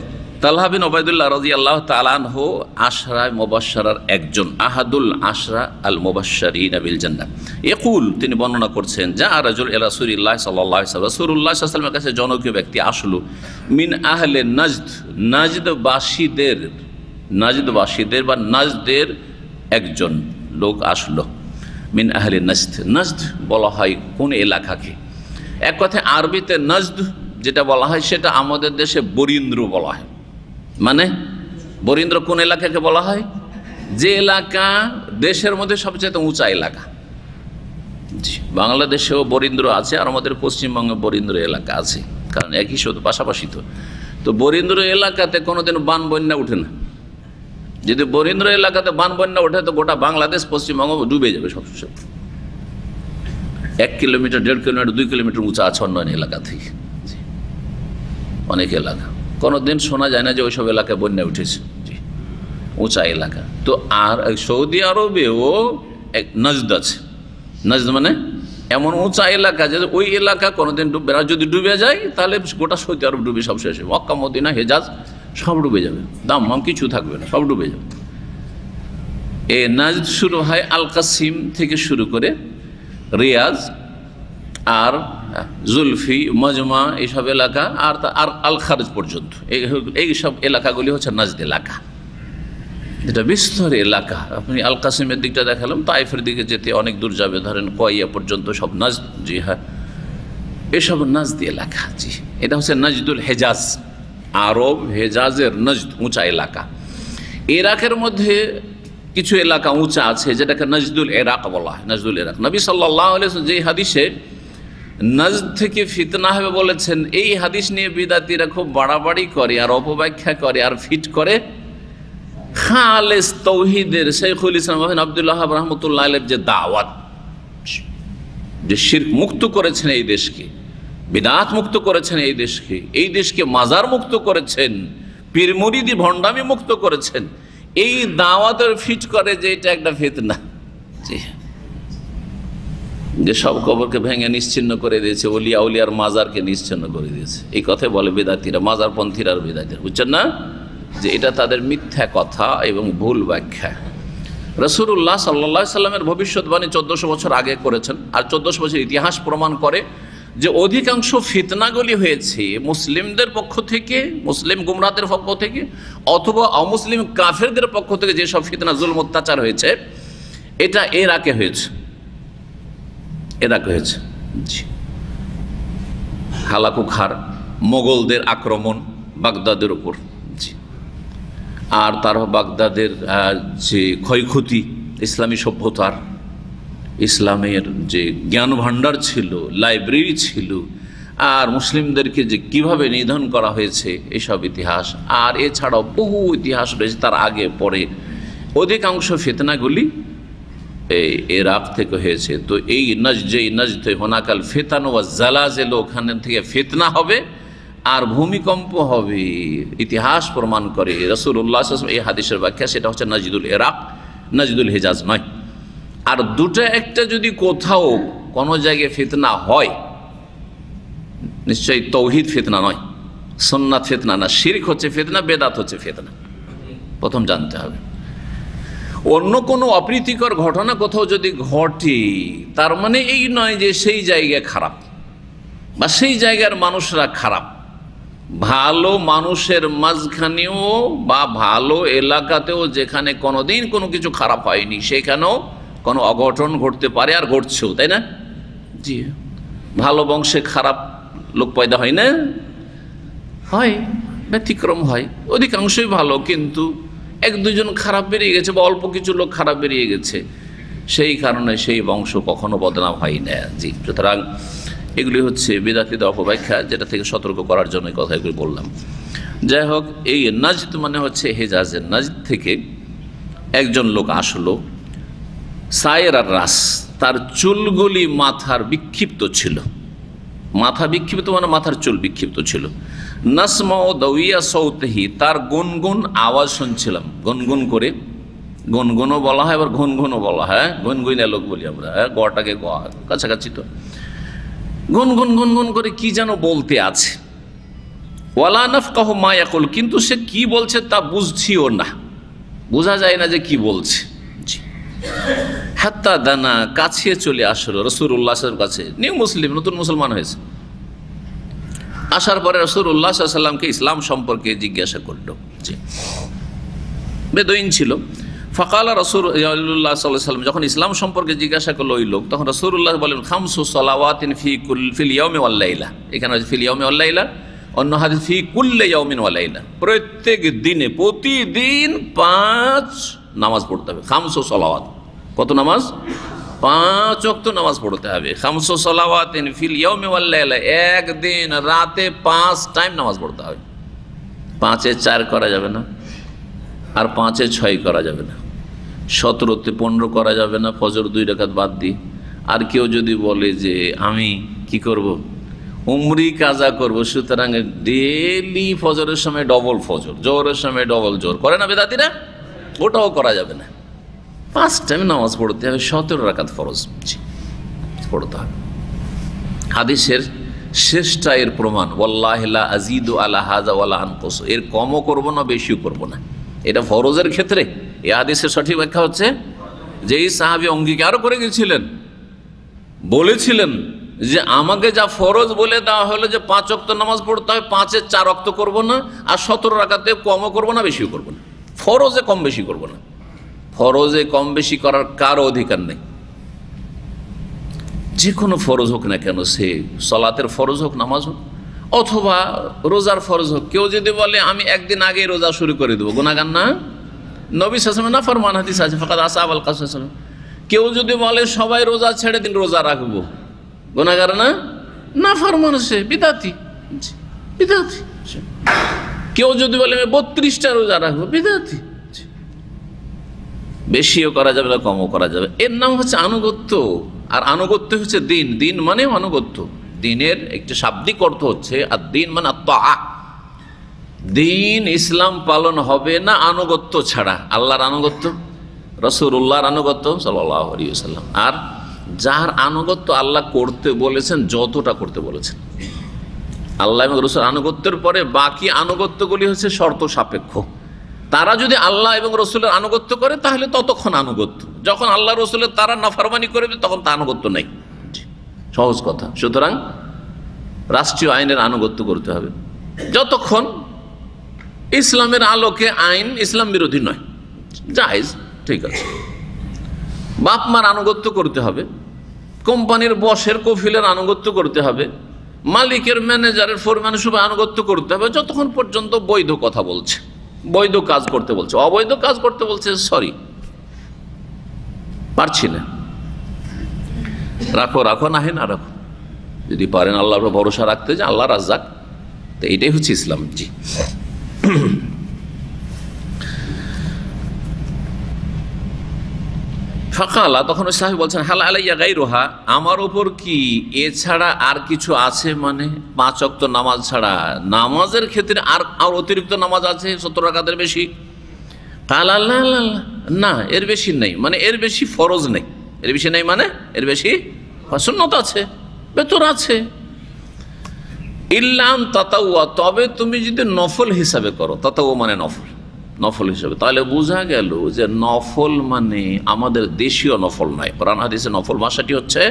S2: তালহা বিন উবাইদুল্লাহ রাদিয়াল্লাহু তাআলা আনহু আশরা মুবাশশারার একজন, আহাদুল আশরা আল মুবাশশারিনা বিল জান্নাহ। ইয়াকুল, তিনি বর্ণনা করছেন, যা রাজুল ইলা রাসূলিল্লাহ সাল্লাল্লাহু আলাইহি ওয়াসাল্লাম, রাসূলুল্লাহ সাল্লাল্লাহু আলাইহি ওয়াসাল্লামের কাছে জনপ্রিয় ব্যক্তি আসলো, মিন আহলে নাজদ, নাজদবাসীদের বা নাজদের একজন লোক আসলো। মিন আহলে নাজদ, নাজদ বলা হয় কোন এলাকাকে? এক কথায় আরবিতে নাজদ যেটা বলা হয় সেটা আমাদের দেশে বরিন্দ্র বলা হয়। মানে বরিন্দ্র কোন এলাকাকে বলা হয়? যে এলাকা দেশের মধ্যে সবচেয়ে উঁচা এলাকা। জি, বাংলাদেশেও বরিন্দ্র আছে আর আমাদের পশ্চিমবঙ্গে বরিন্দ্র এলাকা আছে, কারণ একই শুধু পাশাপাশি। তো বরিন্দ্র এলাকাতে কোনোদিন বান বন্যা উঠে না। যদি বরিন্দ্র এলাকাতে বান বন্যা ওঠে তো গোটা বাংলাদেশ, পশ্চিমবঙ্গ ডুবে যাবে সব। 1 কিলোমিটার 1.5 কিলোমিটার 2 কিলোমিটার উঁচা আছে অন্য এলাকা থেকে। অনেক এলাকা কোনোদিন শোনা যায় না যে ওইসব এলাকায় বন্যা উঠেছে। জি, উঁচা এলাকা। তো আর সৌদি আরবেও এক নাজদ আছে। নাজদ মানে এমন উঁচা এলাকা যে ওই এলাকা কোনোদিন ডুববে না। যদি ডুবে যায় তাহলে গোটা সৌদি আরব ডুবে সব শেষ। মক্কা মদিনা হেজাজ সব ডুবে যাবে, দাম্মাম কিছু থাকবে না, সব ডুবে যাবে। এ নাজদ শুরু হয় আল কাসিম থেকে শুরু করে রিয়াজ আর জুলফি, মজমা এইসব এলাকা আর আল খারজ পর্যন্ত, এই সব এলাকাগুলি হচ্ছে নাজদ এলাকা। এটা বিস্তর এলাকা। আপনি আল কাসিমের দিকটা দেখালাম, তাইফের দিকে যেতে অনেক দূর যাবে, ধরেন কোয়াইয়া পর্যন্ত সব নাজদ, জি হ্যাঁ, এসব নাজদি এলাকা। জি, এটা হচ্ছে নাজদুল হেজাজ, আরব হেজাজের নজদ, উঁচা এলাকা। ইরাকের মধ্যে কিছু এলাকা উঁচা আছে যেটাকে নজদুল ইরাক বলা হয়। নজদুল ইরাক, নবী সাল্লাল্লাহু আলাইহি ওয়াসাল্লাম যে হাদিসে নজদ থেকে ফিতনা হবে বলেছেন, এই হাদিস নিয়ে বিদাতীরা খুব বাড়াবাড়ি করে আর অপব্যাখ্যা করে আর ফিট করে খালেস তৌহিদের শাইখুল ইসলাম আব্দুল্লাহ রাহমাতুল্লাহ আলাইহি যে দাওয়াত, যে শিরক মুক্ত করেছেন এই দেশকে, বিদআত মুক্ত করেছেন এই দেশকে মাজার মুক্ত করেছেন, পীর মুরিদি ভণ্ডামি মুক্ত করেছেন, এই দাওয়াতের ফিট করে যে এটা একটা ফিতনা। জি, যে সব কবরকে ভেঙে নিশ্চিহ্ন করে দিয়েছে, ওলিয়া উলিয়ার মাজারকে নিশ্চিহ্ন করে দিয়েছে, এই কথাই বলে বেদাতীরা, মাজারপন্থীরা আর বেদাতীরা, বুঝছেন না, যে এটা তাদের মিথ্যা কথা এবং ভুল ব্যাখ্যা। রাসূলুল্লাহ সাল্লাল্লাহু আলাইহি সাল্লামের ভবিষ্যৎবাণী 1400 বছর আগে করেছেন, আর 1400 বছর ইতিহাস প্রমাণ করে যে অধিকাংশ ফিতনাগুলি হয়েছে মুসলিমদের পক্ষ থেকে, মুসলিম গুমরাহদের পক্ষ থেকে, অথবা অমুসলিম কাফেরদের পক্ষ থেকে যেসব ফিতনা জুলম অত্যাচার হয়েছে, এটা ইরাকে হয়েছে। হালাকু খার মোগলদের আক্রমণ বাগদাদের উপর, আর তার বাগদাদের যে ক্ষয়ক্ষতি, ইসলামী সভ্যতার, ইসলামের যে জ্ঞান ভাণ্ডার ছিল, লাইব্রেরি ছিল, আর মুসলিমদেরকে যে কিভাবে নিধন করা হয়েছে, এসব ইতিহাস। আর এছাড়াও বহু ইতিহাস রয়েছে তার আগে পরে। অধিকাংশ ফিতনাগুলি এই ইরাক থেকে হয়েছে। তো এই নজদে হোনাকাল ফিতান ওয়া জালাজিল, ওখান থেকে ফিতনা হবে আর ভূমিকম্প হবে, ইতিহাস প্রমাণ করে। রাসূলুল্লাহ সাল্লাল্লাহু আলাইহি ওয়াসাল্লাম এই হাদিসের ব্যাখ্যা, সেটা হচ্ছে নজদুল ইরাক, নজদুল হেজাজ নয়। আর দুটো একটা যদি কোথাও কোনো জায়গায় ফিতনা হয়, নিশ্চয়ই তৌহিদ ফিতনা নয়, সুন্নাত ফিতনা না, শিরক হচ্ছে ফিতনা, বেদাত হচ্ছে ফিতনা, প্রথম জানতে হবে। অন্য কোনো অপ্রীতিকর ঘটনা কোথাও যদি ঘটে, তার মানে এই নয় যে সেই জায়গা খারাপ বা সেই জায়গার মানুষরা খারাপ। ভালো মানুষের মাঝখানেও বা ভালো এলাকাতেও যেখানে কোনোদিন কোনো কিছু খারাপ হয়নি, সেখানেও কোনো অঘটন ঘটতে পারে, আর ঘটছেও, তাই না? জি, ভালো বংশে খারাপ লোক পয়দা হয় না? হয়, ব্যতিক্রম হয়, অধিকাংশই ভালো, কিন্তু এক দুজন খারাপ বেরিয়ে গেছে বা অল্প কিছু লোক খারাপ বেরিয়ে গেছে, সেই কারণে সেই বংশ কখনো বদনাম হয় না। জি, সুতরাং এগুলি হচ্ছে বিদাতীদের অপব্যাখ্যা, যেটা থেকে সতর্ক করার জন্য এই কথাগুলি বললাম। যাই হোক, এই নাজদ মানে হচ্ছে হেজাজের নাজদ থেকে একজন লোক আসলো, সায়ের আর রাস, তার চুলগুলি মাথার বিক্ষিপ্ত ছিল, মাথা বিক্ষিপ্ত মানে মাথার চুল বিক্ষিপ্ত ছিল। নাসমা ও দাউইয়া সৌতহি, তার গুনগুন আওয়াজ শুনছিলাম, গুনগুন করে, গুনগুনও বলা হয় আবার ঘুনঘুনও বলা হয়, গুনগুইনা লোক বলি আমরা, গটাকে গ কাছাকাছি, তো গুনগুন গুনগুন করে কি যেন বলতে আছে। ওয়ালা নাফকাহু মা ইয়াকুল, কিন্তু সে কি বলছে তা বুঝছিও না, বোঝা যায় না যে কি বলছে। হাত্তা দানা, কাছে চলে আসলো রাসূলুল্লাহ সাল্লাল্লাহু আলাইহি ওয়াসাল্লামের কাছে, নিউ মুসলিম, নতুন মুসলমান হয়েছে। আসার পরে রাসূলুল্লাহ সাল্লাল্লাহু আলাইহি ওয়াসাল্লামকে ইসলাম সম্পর্কে জিজ্ঞাসা করল। জি, বেদুইন ছিল। ফাকালা রাসূলুল্লাহ সাল্লাল্লাহু আলাইহি ওয়াসাল্লাম, যখন ইসলাম সম্পর্কে জিজ্ঞাসা করলো ওই লোক, তখন রাসূলুল্লাহ বলেন, খামসু সালাওয়াতিন ফিল ইয়াউমি ওয়াল লাইলা, এখানে ফিল ইয়াউমি ওয়াল লাইলা, অন্য হাদিস ফি কুল্লি ইয়াউমিন ওয়া লাইলা, প্রত্যেক দিনে, প্রতিদিন 5 নামাজ পড়তে হবে। খামসু সালাওয়াত, কত নামাজ? 5 ওয়াক্ত নামাজ পড়তে হবে। খামসু সালাওয়াতিন ফিল ইয়াউমি ওয়াল লাইলা, একদিন রাতে 5 টাইম নামাজ পড়তে হবে। 5-এ 4 করা যাবে না, আর 5-এ 6 করা যাবে না, 17-তে 15 করা যাবে না, ফজর 2 রাকাত বাদ দিই। আর কেউ যদি বলে যে আমি কি করব, উমরি কাজা করব, সুতরাং ডেলি ফজরের সময় ডবল ফজর, জোহরের সময় ডবল জোহর করে না বেদাতীরা, ওটাও করা যাবে না। 5 টাইম নামাজ পড়তে হবে, 17 রাকাত ফরজ পড়তে হবে। হাদিসের শেষটা এর প্রমাণ, ওয়াল্লাহি লা আযীদু আলা হাযা ওয়ালা আনকুস, এর কমও করব না বেশিও করব না। এটা ফরজের ক্ষেত্রে এই হাদিসের সঠিক ব্যাখ্যা হচ্ছে যে এই সাহাবী অঙ্গীকারও করে গেছিলেন, বলেছিলেন যে আমাকে যা ফরজ বলে দেওয়া হলো যে 5 ওয়াক্ত নামাজ পড়তে হবে, 5-এ 4 ওয়াক্ত করব না, আর 17 রাকাতে কমও করব না বেশিও করব না, ফরজে কম বেশি করবো না, ফরজে কম বেশি করার কারো অধিকার নেই। যে কোনো ফরজ হোক না কেন, সে সলাতের ফরজ হোক, নামাজ হোক, অথবা রোজার ফরজ হোক। কেউ যদি বলে আমি একদিন আগে রোজা শুরু করে দেবো, গুনাহগার না? নবী সাল্লাল্লাহু আলাইহি ওয়াসাল্লাম নাফরমান হাদিস আছে, ফাকাদ আসা আল কাসম। কেউ যদি বলে সবাই রোজা ছেড়ে দিন, রোজা রাখবো, গুনাহগার না? নাফরমান, সে বিদআতি, বিদআতি। কেউ যদি বলে আমি 32টা রোজা রাখবো, বিদআতি। বেশিও করা যাবে না, কমও করা যাবে। এর নাম হচ্ছে আনুগত্য। আর আনুগত্য হচ্ছে দিন। দিন মানে আনুগত্য। দিনের একটি শাব্দিক অর্থ হচ্ছে আর দিন মানে তাআ। দিন ইসলাম পালন হবে না আনুগত্য ছাড়া। আল্লাহর আনুগত্য, রাসূলুল্লাহর আনুগত্য সাল্লাল্লাহু আলাইহি ওয়াসাল্লাম, আর যার আনুগত্য আল্লাহ করতে বলেছেন যতটা করতে বলেছেন। আল্লাহ এবং রাসূল আনুগত্যের পরে বাকি আনুগত্যগুলি হচ্ছে শর্ত সাপেক্ষ। তারা যদি আল্লাহ এবং রসুলের আনুগত্য করে তাহলে ততক্ষণ আনুগত্য, যখন আল্লাহ রসুলের তারা নাফরমানি করবে তখন তা আনুগত্য নেই। সহজ কথা। সুতরাং রাষ্ট্রীয় আইনের আনুগত্য করতে হবে যতক্ষণ ইসলামের আলোকে আইন ইসলাম বিরোধী নয়, জায়েজ, ঠিক আছে। বাপ মার আনুগত্য করতে হবে, কোম্পানির বসের কফিলের আনুগত্য করতে হবে, মালিকের ম্যানেজারের ফোরম্যান সবাই আনুগত্য করতে হবে যতক্ষণ পর্যন্ত বৈধ কথা বলছে, বৈধ কাজ করতে বলছে। অবৈধ কাজ করতে বলছে সরি, পারছি না, রাখো রাখো, না না রাখো। যদি পারেন আল্লাহর ভরসা রাখতে, যে আল্লাহ রাজ্জাক, তো এইটাই হচ্ছে ইসলাম। জি। ফাকালা, তখন ওই সাহেব বলছেন হাল আলাইয়া গায়রুহা, আমার ওপর কি এছাড়া আর কিছু আছে? মানে 5 ওয়াক্ত নামাজ ছাড়া নামাজের ক্ষেত্রে আর অতিরিক্ত নামাজ আছে 70 রাকাতের বেশি? কাল আল্লাহ, না এর বেশি নেই, মানে এর বেশি ফরজ নেই। এর বেশি নেই মানে এর বেশি সুন্নত আছে, বেতর আছে। ইল্লাম তাতাওয়া, তবে তুমি যদি নফল হিসাবে করো, তাতাওয়া মানে নফল, নফল হিসাবে, তাহলে বোঝা গেল যে নফল মানে আমাদের দেশীয় নফল নয়। কোরআন হাদিসে নফল ভাষাটি হচ্ছে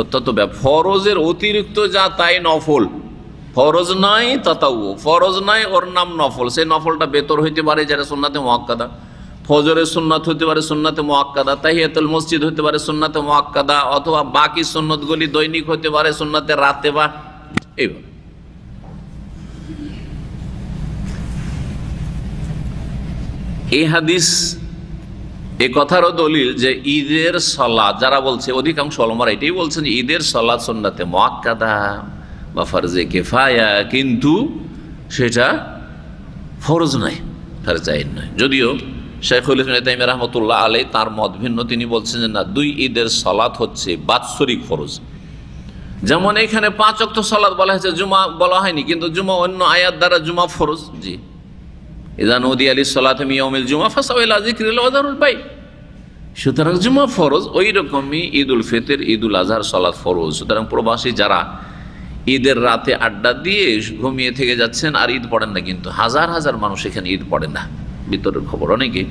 S2: অত্যন্ত ফরজের অতিরিক্ত যা তাই নফল। ফরজ নয় তাতাওয়া, ফরজ নয় ওর নাম নফল। সেই নফলটা বেতর হইতে পারে যারা সুন্নাতে মুআক্কাদা, ফজরের সুন্নাত হতে পারে সুন্নাতে মুআক্কাদা, তাহিয়াতুল মসজিদ হতে পারে সুন্নাতে মুআক্কাদা, অথবা বাকি সুন্নতগুলি দৈনিক হতে পারে সুন্নাতে রাতে, বা এইভাবে। এই হাদিস এ কথারও দলিল যে ঈদের সালাত, যারা বলছে অধিকাংশ ওলামারা এটাই বলছেন যে ঈদের সালাত সুন্নাতে মুআক্কাদা বা ফরজে কিফায়া, কিন্তু সেটা ফরজ নয়, ফরজ আইন নয়। যদিও শাইখুল ইসলাম ইবনে তাইমিয়া রাহমাতুল্লাহ আলাইহি তার মত ভিন্ন, তিনি বলছেন যে না, 2 ঈদের সালাত হচ্ছে বাৎসরিক ফরজ। যেমন এখানে 5 ওয়াক্ত সালাত বলা হয়েছে, জুমা বলা হয়নি, কিন্তু জুমা অন্য আয়াত দ্বারা জুমা ফরজ। জি, ইযা নুদিয়া লিস-সালাতি মিন ইয়াউমিল জুমআ ফাসাউ ইলা যিকরিল্লাহি ওয়া যারুল বাই'। সুতরাং জুমা ফরজ, ওই রকমই ঈদুল ফিতর, ঈদুল আজহার সালাত ফরজ। সুতরাং প্রবাসী যারা ঈদের রাতে আড্ডা দিয়ে ঘুমিয়ে থেকে যাচ্ছেন আর ঈদ পড়েন না, কিন্তু হাজার হাজার মানুষ এখানে ঈদ পড়ে না, ভিতরের খবর অনেকে।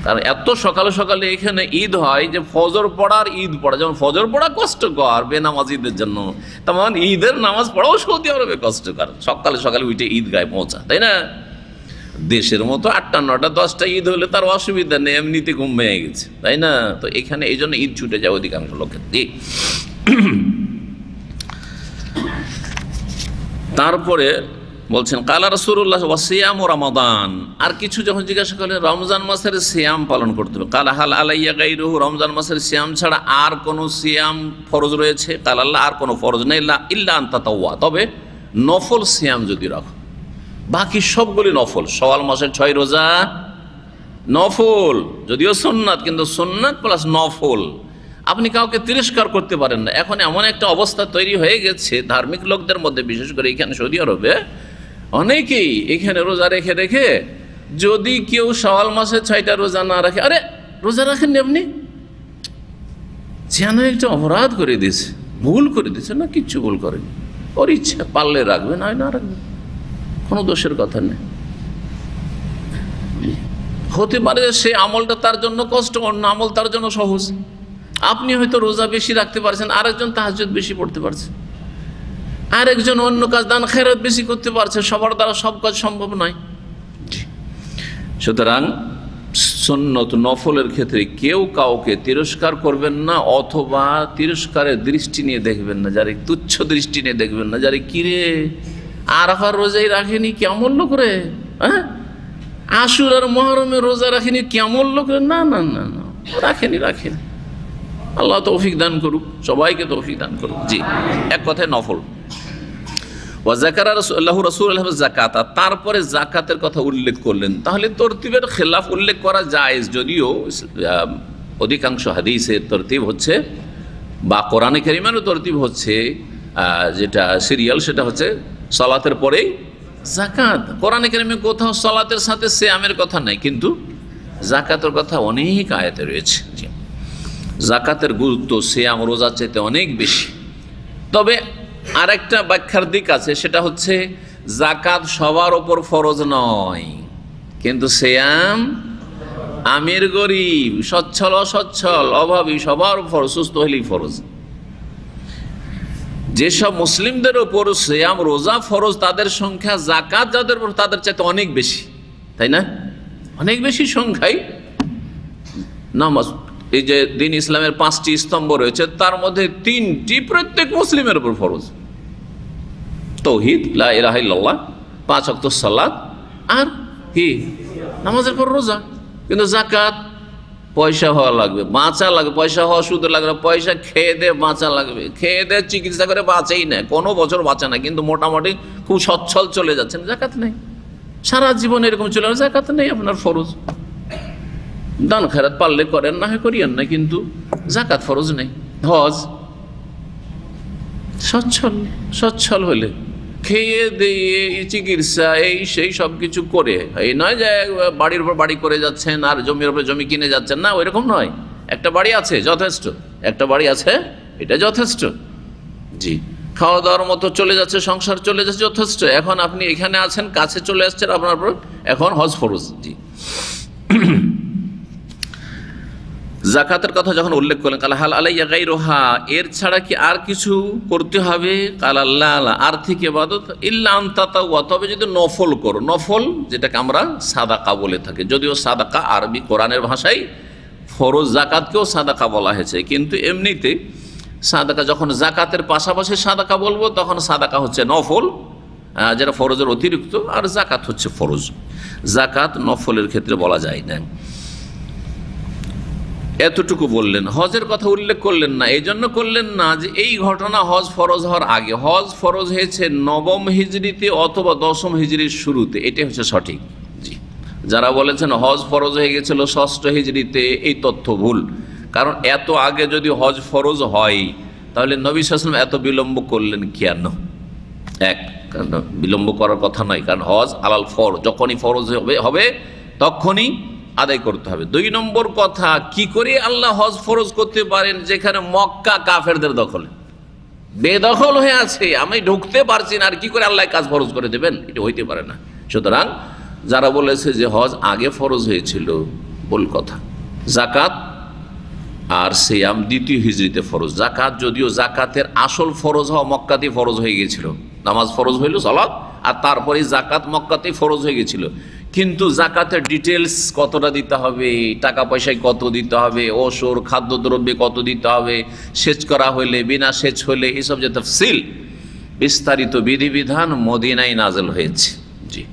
S2: কারণ এত সকালে সকালে এখানে ঈদ হয় যে ফজর পড়ার ঈদ পড়া, যেমন ফজর পড়া কষ্টকর বেনামাজিদের জন্য, তেমন ঈদের নামাজ পড়াও সৌদি আরবে কষ্টকর। সকালে সকালে উঠে ঈদগাহে পৌঁছা, তাই না? দেশের মতো 8টা 9টা 10টা ঈদ হলে তার অসুবিধা নেই, এমনিতে ঘুম ভেঙে গেছে, তাই না? তো এখানে এই জন্য ঈদ ছুটে যায় অধিকাংশ লোকের। তারপরে বলছেন কালা রাসূলুল্লাহ ওয়া সিয়াম রমাদান, আর কিছু যখন জিজ্ঞাসা করলেন রমজান মাসের সিয়াম পালন করতে হবে, কালা হাল আলাইয়া গায়রুহু, রমজান মাসের সিয়াম ছাড়া আর কোনো সিয়াম ফরজ রয়েছে? কাল আল্লাহ, আর কোনো ফরজ নেই, ইল্লা আন তাতাওয়া, তবে নফল সিয়াম যদি রাখো। বাকি সবগুলি নফল। শাওয়াল মাসের 6 রোজা নফল, যদিও সুন্নাত, কিন্তু সুন্নাত প্লাস নফল। আপনি কাউকে তিরস্কার করতে পারেন না। এখন এমন একটা অবস্থা তৈরি হয়ে গেছে ধার্মিক লোকদের মধ্যে, বিশেষ করে এখানে সৌদি আরবে অনেকেই এখানে রোজা রেখে রেখে, যদি কেউ শাওয়াল মাসে 6টা রোজা না রাখে, আরে রোজা রাখেননি আপনি, যেন একটা অপরাধ করে দিয়েছে, ভুল করে দিয়েছে। না, কিচ্ছু ভুল করেনি, ওর ইচ্ছা, পারলে রাখবে, না রাখবে, কোনো দোষের কথা নেই। হতে পারে সে আমলটা তার জন্য কষ্ট, অন্য আমল তার জন্য সহজ। আপনি হয়তো রোজা বেশি রাখতে পারছেন, আরেকজন তাহাজ্জুদ বেশি পড়তে পারছে, আরেকজন অন্য কাজ দান খেরাত বেশি করতে পারছে। সবার দ্বারা সব কাজ সম্ভব নয়। সুতরাং সুন্নত নফলের ক্ষেত্রে কেউ কাউকে তিরস্কার করবেন না, অথবা তিরস্কারের দৃষ্টি নিয়ে দেখবেন না, যারে তুচ্ছ দৃষ্টি নিয়ে দেখবেন না, যারে কিরে আরাফার রোজাই রাখেনি কেমন লোক রে, হ্যাঁ আশুরার মুহররমের রোজা রাখেনি কেমন লোক রে, না না না না রাখেনি। আল্লাহ তৌফিক দান করুক, সবাইকে তৌফিক দান করুক। জি, এক কথায় নফল। জাকাত, তারপরে জাকাতের কথা উল্লেখ করলেন। তাহলে তরতিবের খেলাফ উল্লেখ করা জায়েজ, যদিও অধিকাংশ হাদিসের তরতিব হচ্ছে বা কোরআনে কারিমেরও তরতিব হচ্ছে যেটা সিরিয়াল, সেটা হচ্ছে সালাতের পরেই জাকাত। কোরআনে কারিমে কোথাও সালাতের সাথে সিয়ামের কথা নাই, কিন্তু জাকাতের কথা অনেক আয়াতে রয়েছে। জি, জাকাতের গুরুত্ব সিয়াম রোজার চাইতে অনেক বেশি। তবে আরেকটা ব্যাখ্যার দিক আছে, সেটা হচ্ছে জাকাত সবার ওপর ফরজ নয়, কিন্তু সিয়াম আমির গরিব, সচ্ছল অসচ্ছল, অভাবী সবার উপর, সুস্থ হলেই ফরজ। যেসব মুসলিমদের ওপর সিয়াম রোজা ফরজ, তাদের সংখ্যা জাকাত যাদের উপর তাদের চাইতে অনেক বেশি, তাই না? অনেক বেশি সংখ্যায় নামাজ। এই যে দিন ইসলামের 5টি স্তম্ভ রয়েছে, তার মধ্যে 3টি প্রত্যেক মুসলিমের উপর ফরজ। তাওহীদ, লা ইলাহা ইল্লাল্লাহ, 5 ওয়াক্ত সালাত, আর কি নামাজের পর রোজা। কিন্তু জাকাত পয়সা হওয়া লাগবে, বাঁচা লাগবে, পয়সা হওয়া শুধু লাগবে, পয়সা খেয়ে দে বাঁচা লাগবে, খেয়ে দে চিকিৎসা করে বাঁচেই না, কোনো বছর বাঁচে না, কিন্তু মোটামুটি খুব সচ্ছল চলে যাচ্ছেন, জাকাত নেই। সারা জীবন এরকম চলে যাবে, জাকাত নেই আপনার ফরজ। দান খেরাত পারলে করেন, না হয় করিয়েন না, কিন্তু জাকাত ফরজ নেই। হজ সচ্ছল হলে খেয়ে দিয়ে চিকিৎসা এই সেই সব কিছু করে, এই নয় যে বাড়ির উপর বাড়ি করে যাচ্ছেন আর জমির উপর জমি কিনে যাচ্ছেন, না ওইরকম নয়। একটা বাড়ি আছে যথেষ্ট, একটা বাড়ি আছে এটা যথেষ্ট। জি, খাওয়া দাওয়ার মতো চলে যাচ্ছে, সংসার চলে যাচ্ছে, যথেষ্ট। এখন আপনি এখানে আছেন, কাছে চলে আসছেন, আপনার উপর এখন হজ ফরজ। জি, জাকাতের কথা যখন উল্লেখ করলেন, কাল হাল আলাইয়া গায়রুহা, এর ছাড়া কি আর কিছু করতে হবে? কাল আল্লাহ, আর্থিক ইবাদত, ইল্লা আন তাতাওয়া, তবে যদি নফল করো। নফল যেটাকে আমরা সাদাকা বলে থাকি, যদিও সাদাকা আরবি কোরআনের ভাষায় ফরজ, জাকাতকেও সাদাকা বলা হয়েছে, কিন্তু এমনিতে সাদাকা যখন জাকাতের পাশাপাশি সাদাকা বলবো, তখন সাদাকা হচ্ছে নফল, যেটা ফরজের অতিরিক্ত, আর জাকাত হচ্ছে ফরজ। জাকাত নফলের ক্ষেত্রে বলা যায় না। এতটুকু বললেন। হজের কথা উল্লেখ করলেন না, এই জন্য করলেন না যে এই ঘটনা হজ ফরজ হওয়ার আগে। হজ ফরজ হয়েছে 9ম হিজরিতে অথবা 10ম হিজরির শুরুতে, এটাই হচ্ছে সঠিক। জি, যারা বলেছেন হজ ফরজ হয়ে গেছিল 6ষ্ঠ হিজরিতে, এই তথ্য ভুল। কারণ এত আগে যদি হজ ফরজ হয়, তাহলে নবী সাল্লাল্লাহু আলাইহি ওয়াসাল্লাম এত বিলম্ব করলেন কেন? বিলম্ব করার কথা নয়, কারণ হজ আলাল ফরজ, যখনই ফরজ হবে তখনই আদায় করতে হবে। 2 নম্বর কথা, কি করে আল্লাহ হজ ফরজ করতে পারেন যেখানে মক্কা কাফেরদের দখলে, বেদখল হয়ে আছে, আমি ঢুকতে পারছি না, আর কি করে আল্লাহ কাজ ফরজ করে দেবেন? এটা হইতে পারে না। সুতরাং যারা বলেছে যে হজ আগে ফরজ হয়েছিল, ভুল কথা। জাকাত আর সিয়াম 2য় হিজরিতে ফরজ। জাকাত যদিও জাকাতের আসল ফরজ হওয়া মক্কাতেই ফরজ হয়ে গেছিল, নামাজ ফরজ হইল, সালাত, আর তারপরে জাকাত মক্কাতেই ফরজ হয়ে গেছিল। কিন্তু জাকাতের ডিটেলস কতটা দিতে হবে, টাকা পয়সায় কত দিতে হবে, ওষুধ খাদ্যদ্রব্যে কত দিতে হবে, সেচ করা হলে বিনা সেচ হলে, এসব যে তাফসিল বিস্তারিত বিধিবিধান মদিনায় নাজেল হয়েছে। জি,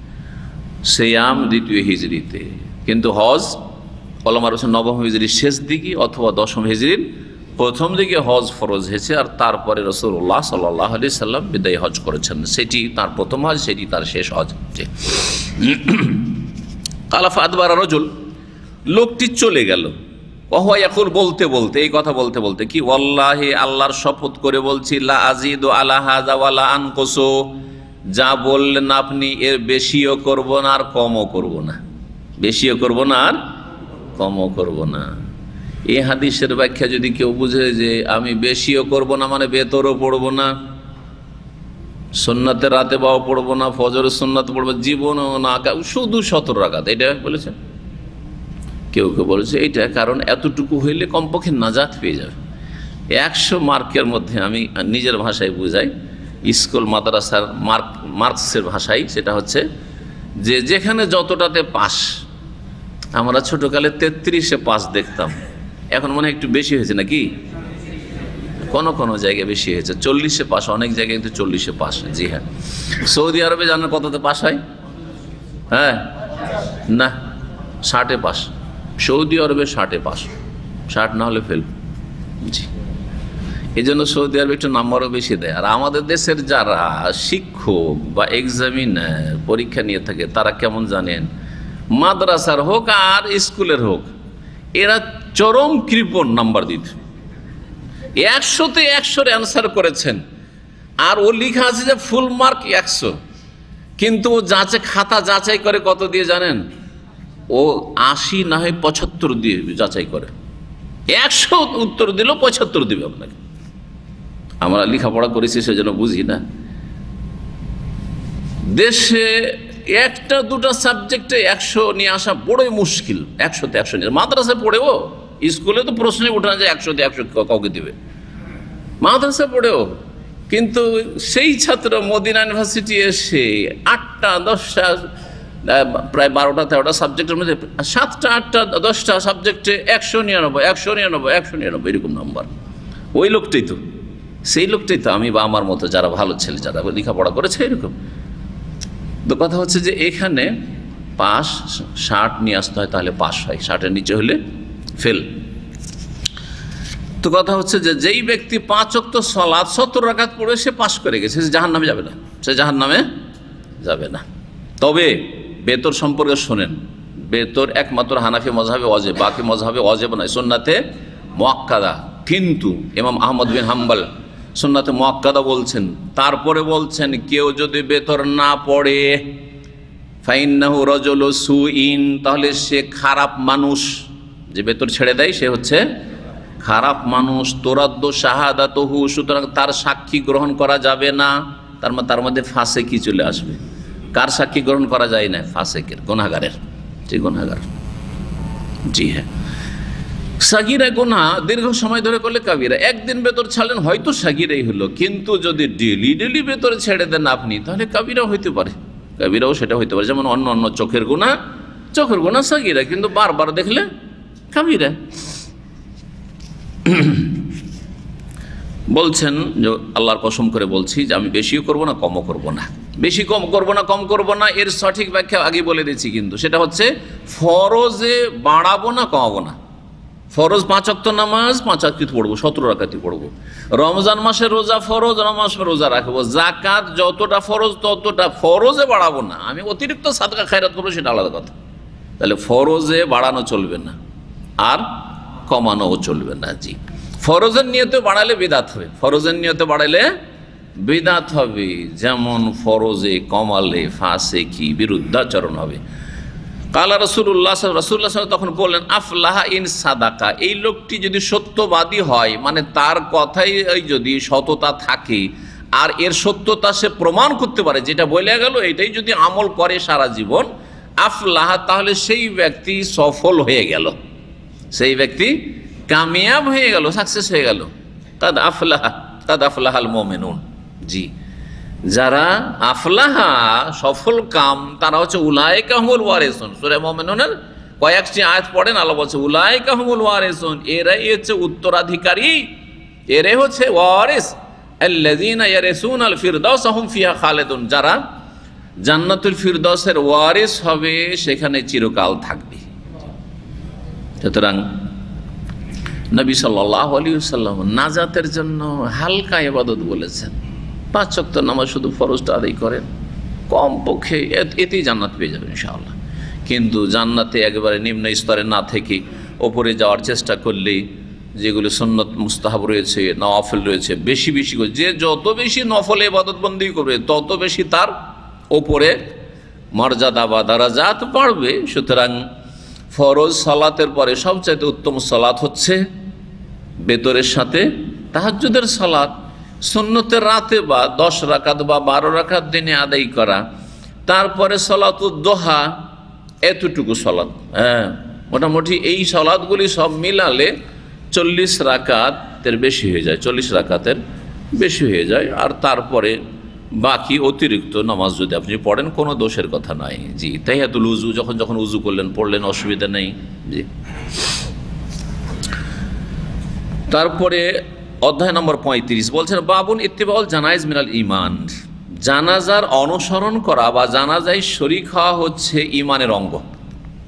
S2: সিয়াম 2য় হিজরিতে, কিন্তু হজ ওলামার হোসেন 9ম হিজরির শেষ দিকে অথবা 10ম হিজরির প্রথম দিকে হজ ফরজ হয়েছে, আর তারপরে রাসূলুল্লাহ সাল্লাল্লাহু আলাইহি সাল্লাম বিদায় হজ করেছেন। সেটি তার প্রথম হজ, সেটি তার শেষ হজ। কালাফা আদবার রাজুল, লোকটি চলে গেল। ওয়া ইয়াকুল, বলতে বলতে, এই কথা বলতে বলতে, কি ওয়াল্লাহি, আল্লাহর শপথ করে বলছি, লা আজিদু আলা হাযা ওয়া লা আনকুসু, যা বললেন আপনি এর বেশিও করব না আর কমও করব না, বেশিও করব না আর কমও করব না। এই হাদিসের ব্যাখ্যা যদি কেউ বুঝে যে আমি বেশিও করব না মানে বেতরও পড়ব না, সুন্নাতে রাতে বাও পড়বো না, ফজরের সুন্নাত পড়বো, জীবনও না, শুধু 17 রাকাত, এটা বলেছে। কেউ কেউ বলেছে এইটা কারণ এতটুকু হইলে কমপক্ষে নাজাত পেয়ে যাবে। 100 মার্কের মধ্যে, আমি নিজের ভাষায় বুঝাই, স্কুল মাদ্রাসার মার্কসের ভাষায়, সেটা হচ্ছে যে যেখানে যতটাতে পাস আমরা ছোটকালে 33-এ পাস দেখতাম, এখন মনে হয় একটু বেশি হয়েছে নাকি? কোনো জায়গায় বেশি হয়েছে, 40-এ পাস, অনেক জায়গায় কিন্তু 40-এ পাস। জি হ্যাঁ। সৌদি আরবে জানেন কততে পাস হয়? হ্যাঁ না, 60-এ পাস। সৌদি আরবে 60-এ পাস, 60 না হলে ফেল। জি, এই জন্য সৌদি আরবে একটু নাম্বারও বেশি দেয়। আর আমাদের দেশের যারা শিক্ষক বা এক্সামিনার পরীক্ষা নিয়ে থাকে তারা কেমন জানেন, মাদ্রাসার হোক আর স্কুলের হোক, এরা চরম কৃপণ নাম্বার দিত। 100-তে 100 অ্যান্সার করেছেন, আর ও লিখা আছে যে ফুল মার্ক 100, কিন্তু ও খাতা যাচাই করে কত দিয়ে জানেন? ও 80 না হয় 75 দিয়ে যাচাই করে। 100 উত্তর দিল 75 দিবে আপনাকে। আমরা লেখাপড়া করেছি সেজন্য বুঝি না। দেশে একটা দুটা সাবজেক্টে 100 নিয়ে আসা বড়ই মুশকিল। 100-তে 100 নিয়ে মাদ্রাসায় পড়েও, স্কুলে তো প্রশ্নে ওঠে না যে 100-তে 100 কাউকে দিবে, মাদ্রাসায় পড়েও। কিন্তু সেই ছাত্র মদিনা ইউনিভার্সিটি এসে 8টা 10টা প্রায় 12টা 13টা সাবজেক্টের মধ্যে 7টা 8টা 10টা সাবজেক্টে 199 199 199 এরকম নাম্বার। ওই লোকটাই তো, সেই লোকটাই তো আমি বা আমার মতো যারা ভালো ছেলে, যারা লেখাপড়া করেছে এরকম। তো কথা হচ্ছে যে এখানে পাস 60 নিয়ে আসতে হয়, তাহলে পাস হয়, 60-এর নিচে হলে ফেল। তো কথা হচ্ছে যে যেই ব্যক্তি 5 ওয়াক্ত সালাত 70 রাকাত পড়ে সে পাস করে গেছে, সে জাহান্নামে যাবে না, সে জাহান্নামে যাবে না। তবে বেতর সম্পর্কে শোনেন, বেতর একমাত্র হানাফি মযহাবে ওয়াজিব, বাকি মযহাবে ওয়াজিব নয়, সুন্নাতে মুআক্কাদা। কিন্তু ইমাম আহমদ বিন হাম্বল সুন্নাতে মুআক্কাদা বলছেন। তারপরে বলছেন কেউ যদি বেতর না পড়ে ফাইন্নাহু রাজুলু সুইন, তাহলে সে খারাপ মানুষ। যে বেতর ছেড়ে দেয় সে হচ্ছে খারাপ মানুষ। তোরাদ্দু শাহাদাতুহু, সুতরাং তার সাক্ষী গ্রহণ করা যাবে না। তার মধ্যে ফাসেকি চলে আসবে। কার সাক্ষী গ্রহণ করা যায় না? ফাসেকের, গুনাহগারের, যে গুনাহগার। জি হ্যাঁ, সাগিরা গুনাহ দীর্ঘ সময় ধরে করলে কাবিরা। একদিন বেতর ছাড়লেন হয়তো সাগিরাই হলো, কিন্তু যদি ডেলি বেতর ছেড়ে দেন আপনি, তাহলে কাবিরা হইতে পারে, কাবিরাও সেটা হইতে পারে। যেমন অন্য চোখের গুনাহ সাগিরা, কিন্তু বারবার দেখলে কাবিরা। বলছেন যে আল্লাহর কসম করে বলছি যে আমি বেশিও করব না কমও করব না, বেশি কম করব না। এর সঠিক ব্যাখ্যা আগে বলে দিচ্ছি, কিন্তু সেটা হচ্ছে ফরজে বাড়াবো না কমাবো না। ফরজ 5 ওয়াক্ত নামাজ 5 ওয়াক্ত পড়বো, 17 রাকাতই পড়বো। রমজান মাসে রোজা ফরজ, রমজান মাসে রোজা রাখবো। যাকাত যতটা ফরজ ততটা, ফরজে বাড়াবো না। আমি অতিরিক্ত সাদকা খায়রাত করবো, সেটা আলাদা কথা। তাহলে ফরজে বাড়ানো চলবে না, আর কমানোও চলবে না। জি, ফরজের নিয়তে বাড়ালে বিদাত হবে, ফরজের নিয়তে বাড়ালে বিদাত হবে। যেমন ফরজে কমালে ফাসেকি, বিরুদ্ধাচরণ হবে। কালা রাসূলুল্লাহ তখন বললেন আফলাহা ইন সাদাকা, এই লোকটি যদি সত্যবাদী হয়, মানে তার কথাই যদি সততা থাকে আর এর সত্যতা সে প্রমাণ করতে পারে, যেটা বলে গেল এটাই যদি আমল করে সারা জীবন, আফলাহা, তাহলে সেই ব্যক্তি সফল হয়ে গেল, সেই ব্যক্তি কামিয়াব হয়ে গেল, সাকসেস হয়ে গেল। কাদ আফলাহাল মুমিনুন। জি, যারা আফলাহা সফল কাম, তারা হচ্ছে উলাইকা হুমুল ওয়ারিসুন। সূরা মুমিনুনের কয়েকটি আয়াত পড়েন, আল্লাহ বলছে উলাইকা হুমুল ওয়ারিসুন, এরাই হচ্ছে উত্তরাধিকারী, এরাই হচ্ছে ওয়ারিস। আল্লাযীনা ইয়ারিসুনাল ফিরদাউস হুম ফিহা খালিদুন, যারা জান্নাতুল ফিরদাউসের ওয়ারিস হবে, সেখানে চিরকাল থাকবে। সুতরাং নবী সাল্লাল্লাহু আলাইহি ওয়াসাল্লাম নাজাতের জন্য হালকা ইবাদত বলেছেন। 5 ওয়াক্ত নামাজ শুধু ফরজটা আদায় করেন, কমপক্ষে এতেই জান্নাত পেয়ে যাবেন ইনশাআল্লাহ। কিন্তু জান্নাতে একেবারে নিম্ন স্তরে না থেকে ওপরে যাওয়ার চেষ্টা করলে, যেগুলো সুন্নত মুস্তাহাব রয়েছে, নওয়াফল রয়েছে, বেশি করে, যে যত বেশি নফল ইবাদত বন্দি করবে তত বেশি তার ওপরে মর্যাদা বা দারাজাত বাড়বে। সুতরাং ফরজ সালাতের পরে সবচাইতে উত্তম সালাত হচ্ছে বেতরের সাথে তাহাজ্জুদের সালাত। সুন্নতের রাতে বা 10 রাকাত বা 12 রাকাত দিনে আদায় করা। তারপরে সালাতুদ দোহা, এতটুকু সালাত। হ্যাঁ, মোটামুটি এই সালাতগুলি সব মিলালে 40 রাকাতের বেশি হয়ে যায়, 40 রাকাতের বেশি হয়ে যায়। আর তারপরে বাকি অতিরিক্ত নামাজ যদি আপনি পড়েন কোনো দোষের কথা নয়। জি, তাহিয়াতুল উজু যখন যখন উজু করলেন পড়লেন, অসুবিধা নেই। জি, তারপরে অধ্যায় নম্বর 35 বলছেন বাবুন ইত্তিবাউল জানাইজ মিনাল ঈমান, জানাজার অনুসরণ করা বা জানাজায় শরীক হওয়া হচ্ছে ঈমানের অঙ্গ।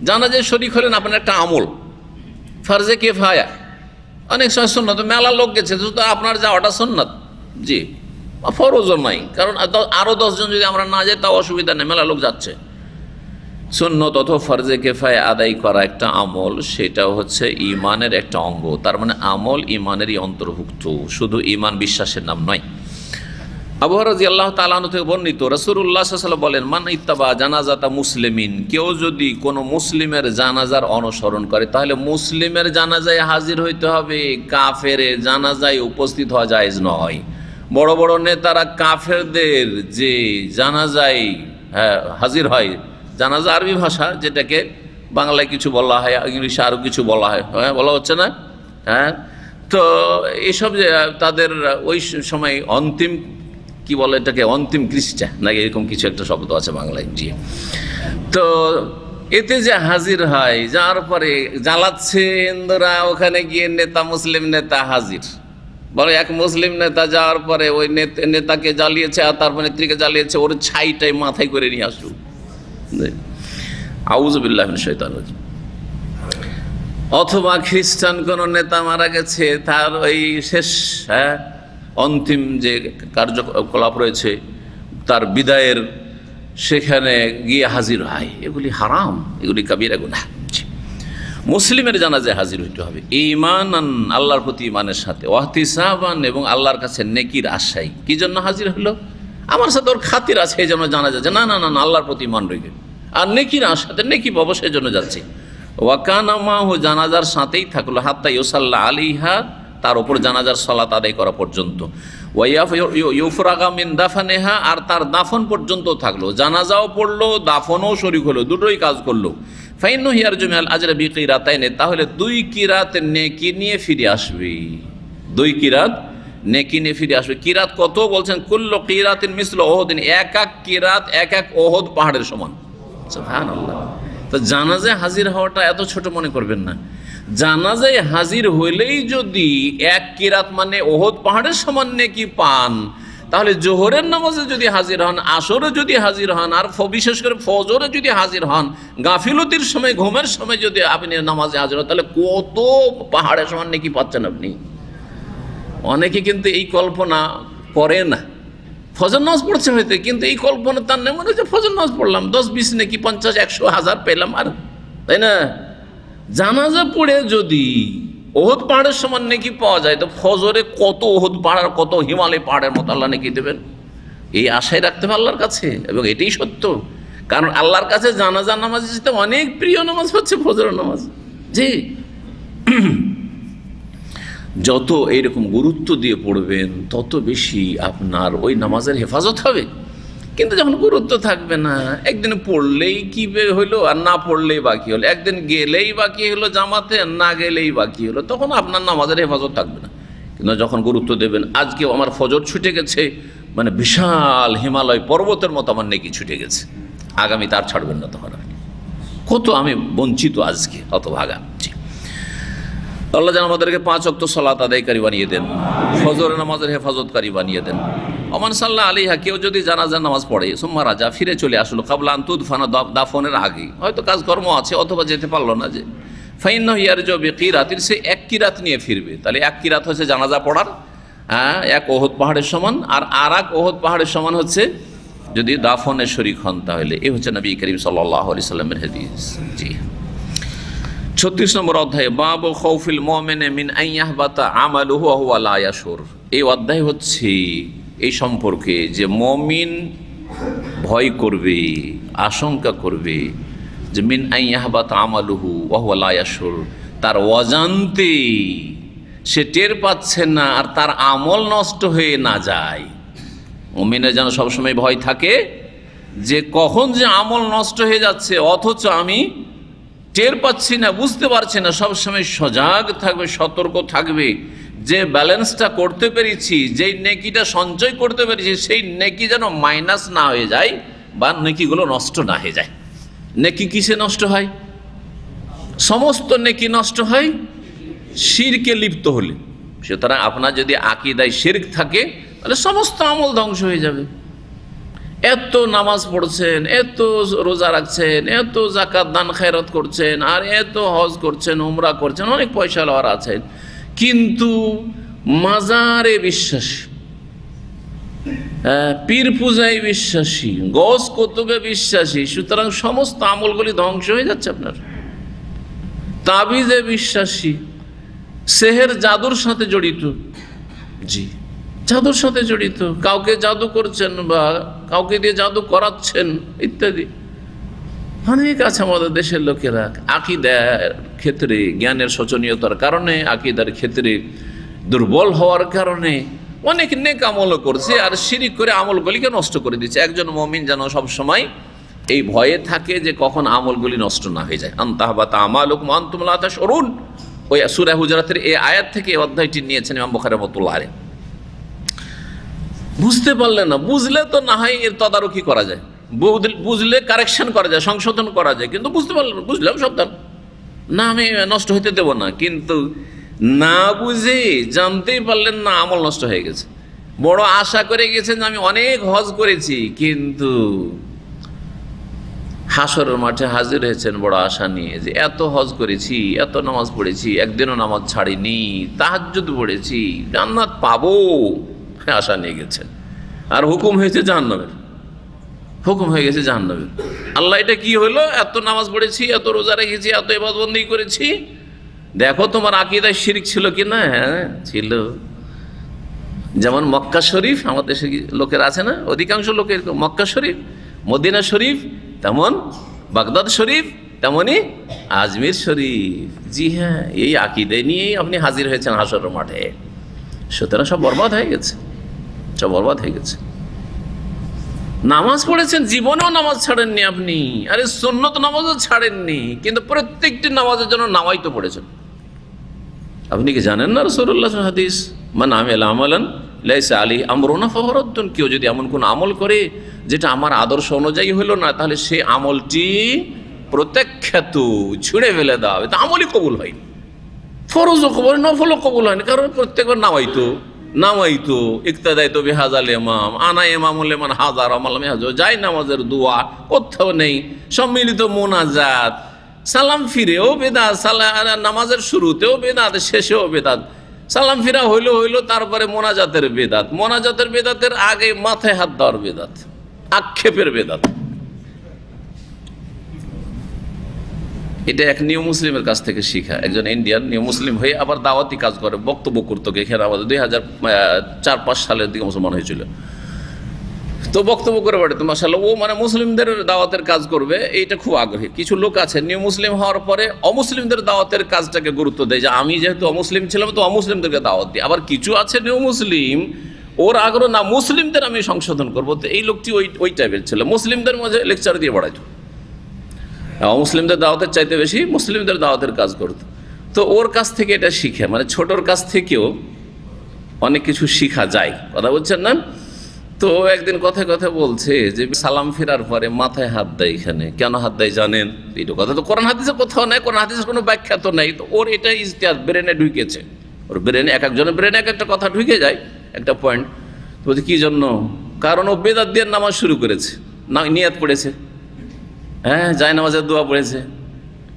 S2: জানাজায় শরীক হলেন আপনার একটা আমল, ফরজে কিফায়া, অনেক সময় সুন্নাত, মেলা লোক গেছে তো আপনার যাওয়াটা সুন্নাত। জি, ফরজও নাই, কারণ আরও 10 জন যদি আমরা না যাই তাও অসুবিধা নেই, মেলা লোক যাচ্ছে। সুন্নত অথবা ফরজে কিফায়া আদায় করা একটা আমল, সেটাও হচ্ছে ঈমানের একটা অঙ্গ। তার মানে আমল ঈমানেরই অন্তর্ভুক্ত, শুধু ঈমান বিশ্বাসের নাম নয়। আবু হুরায়রা রাদিয়াল্লাহু তাআলা আনহু থেকে বর্ণিত, রাসূলুল্লাহ সাল্লাল্লাহু আলাইহি ওয়াসাল্লাম বলেন, মান ইত্তাবা জানাজাতা মুসলিমিন, কেউ যদি কোনো মুসলিমের জানাজার অনুসরণ করে তাহলে মুসলিমের জানাজায় হাজির হইতে হবে, কাফেরের জানাজায় উপস্থিত হওয়া জায়েজ নয়। বড় বড় নেতারা কাফেরদের যে জানাজায় হাজির হয়, জানাজা আরবি ভাষা, যেটাকে বাংলায় কিছু বলা হয়, ইংলিশে আরও কিছু বলা হয়, বলা হচ্ছে না? তো এইসব যে তাদের ওই সময় অন্তিম কি বলে এটাকে, অন্তিম কৃষ্টা নাকি এরকম কিছু একটা শব্দ আছে বাংলায়। জি, তো এতে যে হাজির হয়, যার পরে জ্বালাচ্ছে ইন্দুরা, ওখানে গিয়ে নেতা, মুসলিম নেতা হাজির, বলে এক মুসলিম নেতা যাওয়ার পরে ওই নেতাকে জ্বালিয়েছে আর তারপর নেত্রীকে জ্বালিয়েছে, ওর ছাইটাই মাথায় করে নিয়ে আসুক। আউযু বিল্লাহি মিনাশ শাইতানির রাজিম। অথবা খ্রিস্টান কোন নেতা মারা গেছে, তার ওই শেষ অন্তিম যে কার্যকলাপ রয়েছে তার বিদায়ের, সেখানে গিয়ে হাজির হয়, এগুলি হারাম, এগুলি কাবিরা গুনাহ। মুসলিমের জানাজায় হাজির হইতে হবে ঈমানান, আল্লাহর প্রতি ঈমানের সাথে, ওয়াহতিসাবান, এবং আল্লাহর কাছে নেকির আশায়। কি জন্য হাজির হলো? আমার সাথে ওর খাতির আছে এই জন্য জানা যাচ্ছে, না না না, আল্লাহর প্রতি ঈমান রেখে আর নেকির আশাতে, নেকি পাবো সেই জন্য যাচ্ছি। ওয়াকানা মাহু, জানাজার সাথেই থাকলো, হাত্তা ইউসাল্লা আলাইহা, তার উপর জানাজার সালাত আদায় করা পর্যন্ত। ইউফরাগা মিন দাফানেহা, আর তার দাফন পর্যন্ত থাকলো, জানাজাও পড়লো, দাফনও শরীক হলো, দুটোই কাজ করলো। ফাইন্নু হিয়ার জমিয়াল আজরা বিকিরাতাইনে, তাহলে 2 কিরাত নেকি নিয়ে ফিরে আসবে, 2 কিরাত নেকি নিয়ে ফিরে আসবে। কিরাত কত বলছেন? কুল্লু কিরাতিন মিসলু উহুদিন, এক এক কিরাত এক এক ওহদ পাহাড়ের সমান। সুবহানাল্লাহ। তো জানাজায় হাজির হওয়াটা এত ছোট মনে করবেন না। জানাজায় হাজির হইলেই যদি 1 কিরাত মানে ওহদ পাহাড়ের সমান নেকি পান, তাহলে জোহরের নামাজে যদি হাজির হন, আসরে যদি হাজির হন, আর বিশেষ করে ফজরে যদি হাজির হন, গাফিলতির সময়, ঘুমের সময় যদি আপনি নামাজে হাজির হন, তাহলে কত পাহাড়ের সমান নেকি পাচ্ছেন আপনি। অনেকে কিন্তু এই কল্পনা করে না। ফজর নামাজ পড়ছে হয়তো, কিন্তু এই কল্পনা তার নেই, মনে হচ্ছে ফজর নামাজ পড়লাম, 10-20 নেকি, 50, 100, 1000 পেলাম, আর তাই না? জানাজা পড়ে যদি ওহদ পাহাড়ের সমান নেকি পাওয়া যায়, তো ফজরে কত ওহদ পাহাড়, কত হিমালয় পাহাড়ের মতো আল্লাহ নেকি দেবেন, এই আশায় রাখতে হবে আল্লাহর কাছে। এবং এটাই সত্য, কারণ আল্লাহর কাছে জানাজা নামাজ যেতে অনেক প্রিয় নামাজ হচ্ছে ফজরের নামাজ। জি, যত এইরকম গুরুত্ব দিয়ে পড়বেন তত বেশি আপনার ওই নামাজের হেফাজত হবে। কিন্তু যখন গুরুত্ব থাকবে না, একদিন পড়লেই কি হইলো আর না পড়লেই বাকি হলো, একদিন গেলেই বাকি হলো জামাতে, না গেলেই বাকি হলো, তখন আপনার নামাজের হেফাজত থাকবে না। কিন্তু যখন গুরুত্ব দেবেন, আজকে আমার ফজর ছুটে গেছে, মানে বিশাল হিমালয় পর্বতের মতো আমার নেকি ছুটে গেছে, আগামী তার ছাড়বেন না, তখন আপনি কত আমি বঞ্চিত আজকে, অত ভাগা। আল্লাহ যেন আমাদেরকে 5 ওয়াক্ত সালাত আদায়কারী বানিয়ে দেন, ফজরের নামাজের হেফাজতকারী বানিয়ে দেন। ওমান সাল্লাহ আলাইহা, কেউ যদি জানাজার নামাজ পড়ে, সুম্মা রাজা, ফিরে চলে আসলো, কাবলা আনতুদফানা, দাফনের আগে, হয়তো কাজকর্ম আছে অথবা যেতে পারলো না, যে ফাইন্নাহু ইয়ারজু বিকিরাতিন, সে 1 কিরাত নিয়ে ফিরবে। তাহলে 1 কিরাত হচ্ছে জানাজা পড়ার 1 ওহদ পাহাড়ের সমান, আর 1 ওহদ পাহাড়ের সমান হচ্ছে যদি দাফনের শরীক হন। তাহলে এই হচ্ছে নবী করিম সাল্লাল্লাহু আলাইহি সাল্লামের হাদিস। জি, 36 নম্বর অধ্যায়ে বাবু খাউফিল মুমিনি মিন আন ইয়াহবাতা আমালুহু ওয়া হুয়া লা ইয়াশুর। এই অধ্যায় হচ্ছে এই সম্পর্কে যে মুমিন ভয় করবে, আশঙ্কা করবে যে মিন আন ইয়াহবাতা আমালুহু ওয়া হুয়া লা ইয়াশুর, তার অজান্তে সে টের পাচ্ছে না আর তার আমল নষ্ট হয়ে না যায়। মুমিনের যেন সবসময় ভয় থাকে যে কখন যে আমল নষ্ট হয়ে যাচ্ছে, অথচ আমি টের পাচ্ছি না, বুঝতে পারছি না। সবসময় সজাগ থাকবে, সতর্ক থাকবে যে ব্যালেন্সটা করতে পেরেছি, যেই নেকিটা সঞ্চয় করতে পেরেছি, সেই নেকি যেন মাইনাস না হয়ে যায় বা নেকিগুলো নষ্ট না হয়ে যায়। নেকি কিসে নষ্ট হয়? সমস্ত নেকি নষ্ট হয় শিরকে লিপ্ত হলে। সুতরাং আপনার যদি আকীদায় শিরক থাকে তাহলে সমস্ত আমল ধ্বংস হয়ে যাবে। এত নামাজ পড়ছেন, এত রোজা রাখছেন, এত যাকাত দান খেরাত করছেন, আর এত হজ করছেন, উমরা করছেন, অনেক পয়সা লওয়ার আছেন, কিন্তু মাজারে বিশ্বাসী, পীর পূজায় বিশ্বাসী, গস কতুবে বিশ্বাসী, সুতরাং সমস্ত আমলগুলি ধ্বংস হয়ে যাচ্ছে আপনার। তাবিজে বিশ্বাসী, সেহের জাদুর সাথে জড়িত, জি জাদুর সাথে জড়িত, কাউকে জাদু করছেন বা কাউকে দিয়ে জাদু করাচ্ছেন ইত্যাদি অনেক আছে আমাদের দেশের লোকেরা। আকীদার ক্ষেত্রে জ্ঞানের শোচনীয়তার কারণে, আকীদার ক্ষেত্রে দুর্বল হওয়ার কারণে অনেক নেক আমলও করছে, আর শিরিক করে আমলগুলিকে নষ্ট করে দিচ্ছে। একজন মুমিন যেন সবসময় এই ভয়ে থাকে যে কখন আমলগুলি নষ্ট না হয়ে যায়। আনতাহবাতা আমালুকুম ওয়া আনতুম লা তাশউরুন, ওই সূরা হুজুরাতের এই আয়াত থেকে এই অধ্যায়টি নিয়েছেন ইমাম বুখারী রাহমাতুল্লাহ আলাইহি। বুঝতে পারলে না, বুঝলে তো না হয় এর তদারকি করা যায়, বুঝলে কারেকশন করা যায়, সংশোধন করা যায়, কিন্তু বুঝতে পারলেন, বুঝলাম সাবধান, না আমি নষ্ট হইতে দেব না, কিন্তু না বুঝে জানতেই পারলেন না, আমল নষ্ট হয়ে গেছে। বড় আশা করে গেছেন যে আমি অনেক হজ করেছি, কিন্তু হাসরের মাঠে হাজির হয়েছেন বড় আশা নিয়ে যে এত হজ করেছি, এত নামাজ পড়েছি, একদিনও নামাজ ছাড়িনি, তাহাজ্জুদ পড়েছি, জান্নাত পাবো, আশা নিয়ে গেছেন, আর হুকুম হয়েছে জাহান্নামের, হুকুম হয়ে গেছে জাহান্নামের। আল্লাহ এটা কি হলো? এত নামাজ পড়েছি, এত রোজা রেখেছি, এত ইবাদতবন্দি করেছি, দেখো তোমার আকীদায় শিরক ছিল কি না? হ্যাঁ ছিল। যেমন মক্কা শরীফ, আমাদের দেশে লোকের আছে না, অধিকাংশ লোকের মক্কা শরীফ, মদিনা শরীফ, তেমন বাগদাদ শরীফ, তেমনি আজমির শরীফ। জি হ্যাঁ, এই আকীদায় নিয়েই আপনি হাজির হয়েছেন হাসরের মাঠে। সুতরাং সব বরবাদ হয়ে গেছে, সব বরবাদ হয়ে গেছে। নামাজ পড়েছেন, জীবনেও নামাজ ছাড়েননি আপনি, আরে সুন্নত নামাজও ছাড়েননি, কিন্তু প্রত্যেকটি নামাজের জন্য নামাই তো পড়েছেন। আপনি কি জানেন না রাসূলুল্লাহর হাদিস, মান আমিলা আমালান লাইসা আলাইহি আমরুনা ফাহুয়া রাদ্দুন, কেউ যদি এমন কোন আমল করে যেটা আমার আদর্শ অনুযায়ী হলো না, তাহলে সে আমলটি প্রত্যাখ্যাত, ছুঁড়ে ফেলে দেওয়া হবে। তা আমলই কবুল হয়নি, ফরজও কবুল, নফলও কবুল হয়নি, কারণ প্রত্যেকবার নামাইতো ইক্তাদাইতো বিহাজাল ইমাম, আনা ইমামুল লিমান হাজার আমালাম হাজ, যাই নামাজের দোয়া কোথাও নেই, সম্মিলিত মোনাজাত, সালাম ফিরেও বেদাত, নামাজের শুরুতেও বেদাত, শেষেও বেদাত, সালাম ফিরা হইলো, তারপরে মোনাজাতের বেদাত, মোনাজাতের বেদাতের আগে মাথায় হাত দেওয়ার বেদাত, আক্ষেপের বেদাত। এটা এক নিউ মুসলিমের কাছ থেকে শিখা, একজন ইন্ডিয়ান নিউ মুসলিম হয়ে আবার দাওয়াতি কাজ করে, বক্তব্য করতো। এখানে আমাদের 2004-05 সালের দিকে মুসলমান হয়েছিল, তো বক্তব্য করে বেড়াতো মাশাআল্লাহ। ও মানে মুসলিমদের দাওয়াতের কাজ করবে, এইটা খুব আগ্রহী। কিছু লোক আছে নিউ মুসলিম হওয়ার পরে অমুসলিমদের দাওয়াতের কাজটাকে গুরুত্ব দেয়, যে আমি যেহেতু অমুসলিম ছিলাম তো অমুসলিমদেরকে দাওয়াত দিই। আবার কিছু আছে নিউ মুসলিম, ওর আগ্রহ না মুসলিমদের আমি সংশোধন করবো, তো এই লোকটি ওই টাইপের ছিল, মুসলিমদের মাঝে লেকচার দিয়ে বেড়াইতো, অমুসলিমদের দাওয়াতের চাইতে বেশি মুসলিমদের দাওয়াতের কাজ করতো। তো ওর কাছ থেকে এটা শিখে, মানে ছোটোর কাছ থেকেও অনেক কিছু শিখা যায়, কথা বলছেন না? তো একদিন কথায় বলছে যে সালাম ফেরার পরে মাথায় হাত দেয়। এখানে কেন হাত দেয় জানেন? এইটা কথা তো কোরআন হাদিসে কোথাও নেই, কোরআন হাদিসের কোনো ব্যাখ্যা তো নেই। তো ওর এটা ইজতিহাদ, ব্রেনে ঢুকেছে, ওর ব্রেনে, এক একজনের ব্রেনে এক একটা কথা ঢুকে যায়, একটা পয়েন্ট। তো বলছে কী জন্য? কারণ ও বেদাত দিয়ে নামাজ শুরু করেছে, না নিয়াত পড়েছে, হ্যাঁ যায় নামাজের দোয়া পড়েছে,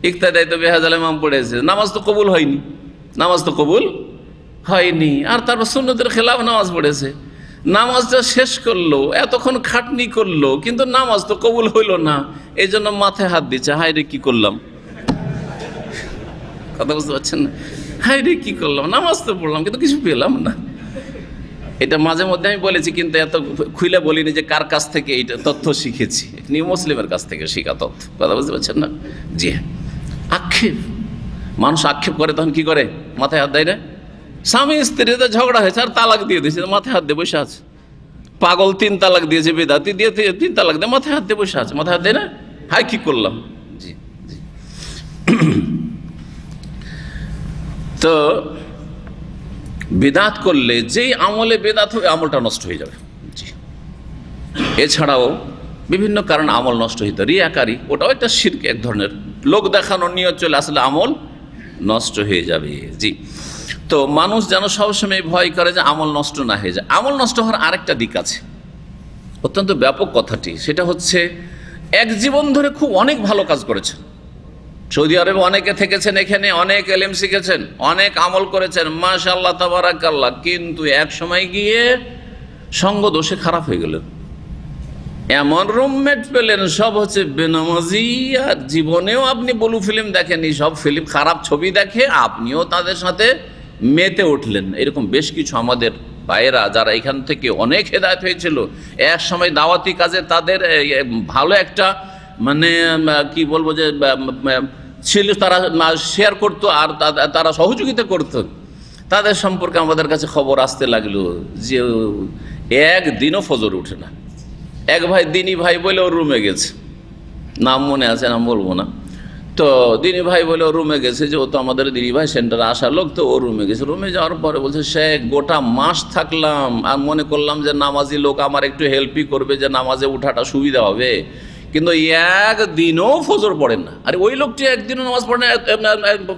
S2: ইক্তাদাই তো বেহাজাল ইমাম পড়েছে, নামাজ তো কবুল হয়নি, নামাজ তো কবুল হয়নি। আর তারপর সুন্নতের খেলাফ নামাজ পড়েছে, নামাজটা শেষ করলো, এতক্ষণ খাটনি করলো, কিন্তু নামাজ তো কবুল হইল না, এই জন্য মাথায় হাত দিচ্ছে, হায় রে কি করলাম। কথা বুঝতে পারছেন না? হায় রে কি করলাম, নামাজ তো পড়লাম কিন্তু কিছু পেলাম না। এটা মাঝে মধ্যে আমি বলেছি, কিন্তু এত খুলে বলিনি যে কার কাছ থেকে এইটা তথ্য শিখেছি, নিউ মুসলিমের কাছ থেকে শেখা তথ্য। কথা বুঝতে পারছেন না? জি হ্যাঁ, আক্ষেপ, মানুষ আক্ষেপ করে তখন কি করে? মাথায় হাত দেয় না। স্বামী স্ত্রীতে ঝগড়া হয়েছে আর তালাক দিয়ে দিয়েছে, মাথায় হাত দিয়ে বসে আছে। পাগল 3 তালাক দিয়েছে, বেদাতি দিয়ে 3 তালাক দিয়ে মাথায় হাত দিয়ে বসে আছে, মাথায় হাত দেয় না, হায় কি করলাম। জি জি। তো বেদাত করলে যেই আমলে বেদাত হবে আমলটা নষ্ট হয়ে যাবে। জি, এছাড়াও বিভিন্ন কারণে আমল নষ্ট হইতে, রিয়াকারী ওটাও একটা শিরক, এক ধরনের লোক দেখানোর নিয়ত চলে আসলে আমল নষ্ট হয়ে যাবে। জি, তো মানুষ যেন সবসময় ভয় করে যে আমল নষ্ট না হয়ে যায়। আমল নষ্ট হওয়ার আরেকটা দিক আছে, অত্যন্ত ব্যাপক কথাটি, সেটা হচ্ছে এক জীবন ধরে খুব অনেক ভালো কাজ করেছেন, সৌদি আরবে অনেকে থেকেছেন, এখানে অনেক এলেম শিখেছেন, অনেক আমল করেছেন, মাশাআল্লাহ তাবারাকাল্লাহ, কিন্তু এক সময় গিয়ে সঙ্গ দোষে খারাপ হয়ে গেলেন, এমন রুমমেট পেলেন সব হচ্ছে বেনামাজি, আর জীবনেও আপনি ব্লু ফিল্ম দেখেননি, সব ফিল্ম খারাপ ছবি দেখে আপনিও তাদের সাথে মেতে উঠলেন। এরকম বেশ কিছু আমাদের ভাইয়েরা যারা এখান থেকে অনেক হেদায়েত হয়েছিল, এক সময় দাওয়াতি কাজে তাদের ভালো একটা মানে কি বলবো যে ছিল, তারা শেয়ার করতো আর তারা সহযোগিতা করতো, তাদের সম্পর্কে আমাদের কাছে খবর আসতে লাগলো যে একদিনও ফজর উঠে না। এক ভাই দিনী ভাই বলে ওর রুমে গেছে, নাম মনে আছে, নাম বলবো না, তো দিনী ভাই বলে ওর রুমে গেছে, যে ও তো আমাদের দিনী ভাই সেন্টারে আসার লোক, তো ওর রুমে গেছে। রুমে যাওয়ার পরে বলছে, সে গোটা মাস থাকলাম আর মনে করলাম যে নামাজি লোক আমার একটু হেল্পই করবে, যে নামাজে উঠাটা সুবিধা হবে, কিন্তু একদিনও ফজর পড়েন না। আরে ওই লোকটি একদিনও নামাজ পড়ে না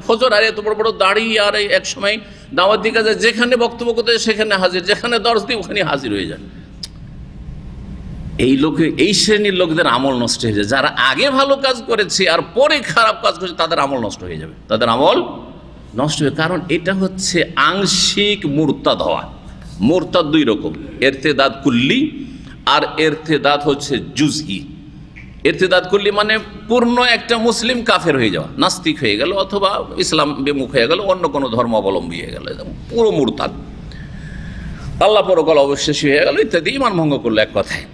S2: ফজর, আর এত বড় বড় দাড়ি, আর এক সময় দাওয়াতি কাজে যেখানে বক্তব্য করতে সেখানে হাজির, যেখানে দর্শ দিই ওখানে হাজির হয়ে যায়। এই শ্রেণীর লোকদের আমল নষ্ট হয়ে যায়। যারা আগে ভালো কাজ করেছে আর পরে খারাপ কাজ করেছে তাদের আমল নষ্ট হয়ে যাবে, তাদের আমল নষ্ট হয়ে, কারণ এটা হচ্ছে আংশিক মুরতাদ হওয়া। মুরতাদ দুই রকম, ইরতিদাদ কুল্লি আর ইরতিদাদ হচ্ছে জুজই। ইরতিদাদ কুল্লি মানে পূর্ণ একটা মুসলিম কাফের হয়ে যাওয়া, নাস্তিক হয়ে গেল, অথবা ইসলাম বিমুখ হয়ে গেল, অন্য কোনো ধর্মাবলম্বী হয়ে গেল, পুরো মুরতাদ, আল্লাহ পরকাল অবিশ্বাসী হয়ে গেল ইত্যাদি, ঈমান ভঙ্গ করলো এক কথায়,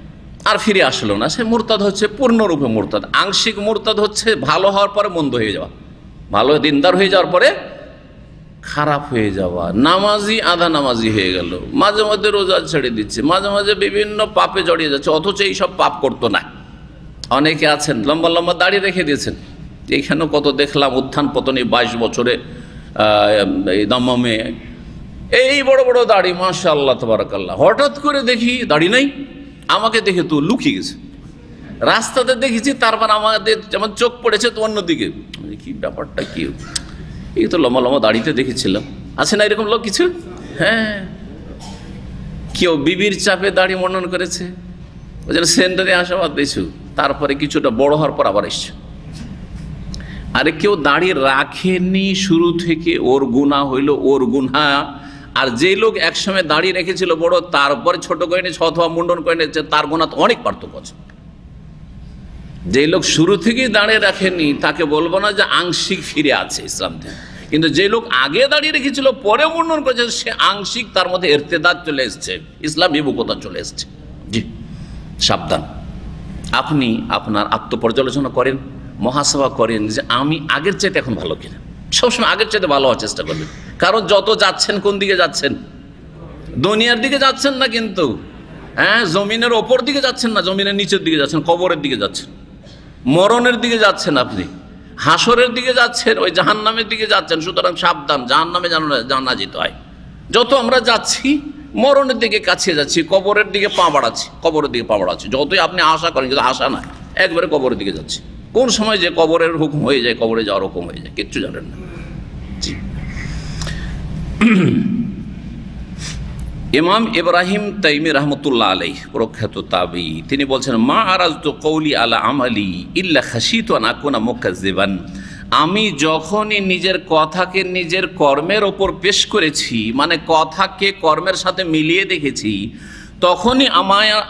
S2: আর ফিরে আসলো না। সে মুরতাদ হচ্ছে পূর্ণরূপে মুরতাদ। আংশিক মুরতাদ হচ্ছে ভালো হওয়ার পরে মন্দ হয়ে যাওয়া, ভালো দিনদার হয়ে যাওয়ার পরে খারাপ হয়ে যাওয়া। নামাজি আধা নামাজি হয়ে গেল, মাঝে মাঝে রোজা ছেড়ে দিচ্ছে, মাঝে মাঝে বিভিন্ন পাপে জড়িয়ে যাচ্ছে, অথচ এইসব পাপ করতো না। অনেকে আছেন লম্বা লম্বা দাড়ি রেখে দিয়েছেন, এখানেও কত দেখলাম উত্থান পতনে 22 বছরে এই দমমে এই বড় বড় দাড়ি, মাশাআল্লাহ তাবারাকাল্লাহ, হঠাৎ করে দেখি দাড়ি নাই, আমাকে দেখে তো লুকিয়ে গেছে, রাস্তাতে দেখেছি, তারপর আমাদের যেমন চোখ পড়েছে তো অন্যদিকে, কি ব্যাপারটা কি, এই তো লম্বা লম্বা দাড়িতে দেখেছিলাম। আছে না এরকম লোক কিছু? হ্যাঁ, কেউ বিবির চাপে দাড়ি মনন করেছে, ওই জন্য সেন্টারে আসা বাদ দিয়েছো, তারপরে কিছুটা বড় হওয়ার পর আবার এসছে। আরে কেউ দাড়ি রাখেনি শুরু থেকে, ওর গুনাহ হইল ওর গুনাহ, আর যেই লোক একসময় দাঁড়িয়ে রেখেছিল বড়, তারপরে ছোট করে নিয়েছে অথবা মুন্ডন করে নিয়েছে, তার গুনাহ তো অনেক পার্থক্য আছে। যেই লোক শুরু থেকেই দাঁড়িয়ে রাখেনি তাকে বলবো না যে আংশিক ফিরে আছে ইসলাম থেকে, কিন্তু যে লোক আগে দাঁড়িয়ে রেখেছিল পরে মুন্ডন করেছে, সে আংশিক, তার মধ্যে ইরতিদাদ চলে এসছে, ইসলাম বিমুখতা চলে এসছে। জি, সাবধান। আপনি আপনার আত্মপর্যালোচনা করেন, মহাসভা করেন যে আমি আগের চাইতে এখন ভালো কিনা, সবসময় আগের চাইতে ভালো হওয়ার চেষ্টা করবেন। কারণ যত যাচ্ছেন, কোন দিকে যাচ্ছেন? দুনিয়ার দিকে যাচ্ছেন না, কিন্তু হ্যাঁ, জমিনের ওপর দিকে যাচ্ছেন না, জমিনের নিচের দিকে যাচ্ছেন, কবরের দিকে যাচ্ছেন, মরণের দিকে যাচ্ছেন, আপনি হাসরের দিকে যাচ্ছেন, ওই জাহান্নামের দিকে যাচ্ছেন। সুতরাং সাবধান, জাহান্নামে জানা যেতে হয়। যত আমরা যাচ্ছি মরণের দিকে কাছে যাচ্ছি, কবরের দিকে পা বাড়াচ্ছি, কবরের দিকে পা বাড়াচ্ছি। যতই আপনি আশা করেন, কিন্তু আশা না, একবারে কবরের দিকে যাচ্ছি। কোন সময় যে কবরের হুকুম হয়ে যায়, কবরে যাওয়ার হুকুম হয়ে যায়, কিচ্ছু জানেন না। জি, ইমাম ইব্রাহিম তাইমি রহমতুল্লাহ আলাইহ, প্রখ্যাত তাবী, তিনি বলছেন, মা আরাজতু কওলি আলা আমালি ইল্লা খাশিতু আন আকুনা মুকাজ্জিবান। আমি যখনই নিজের কথাকে নিজের কর্মের ওপর পেশ করেছি, মানে কথাকে কর্মের সাথে মিলিয়ে দেখেছি, তখনই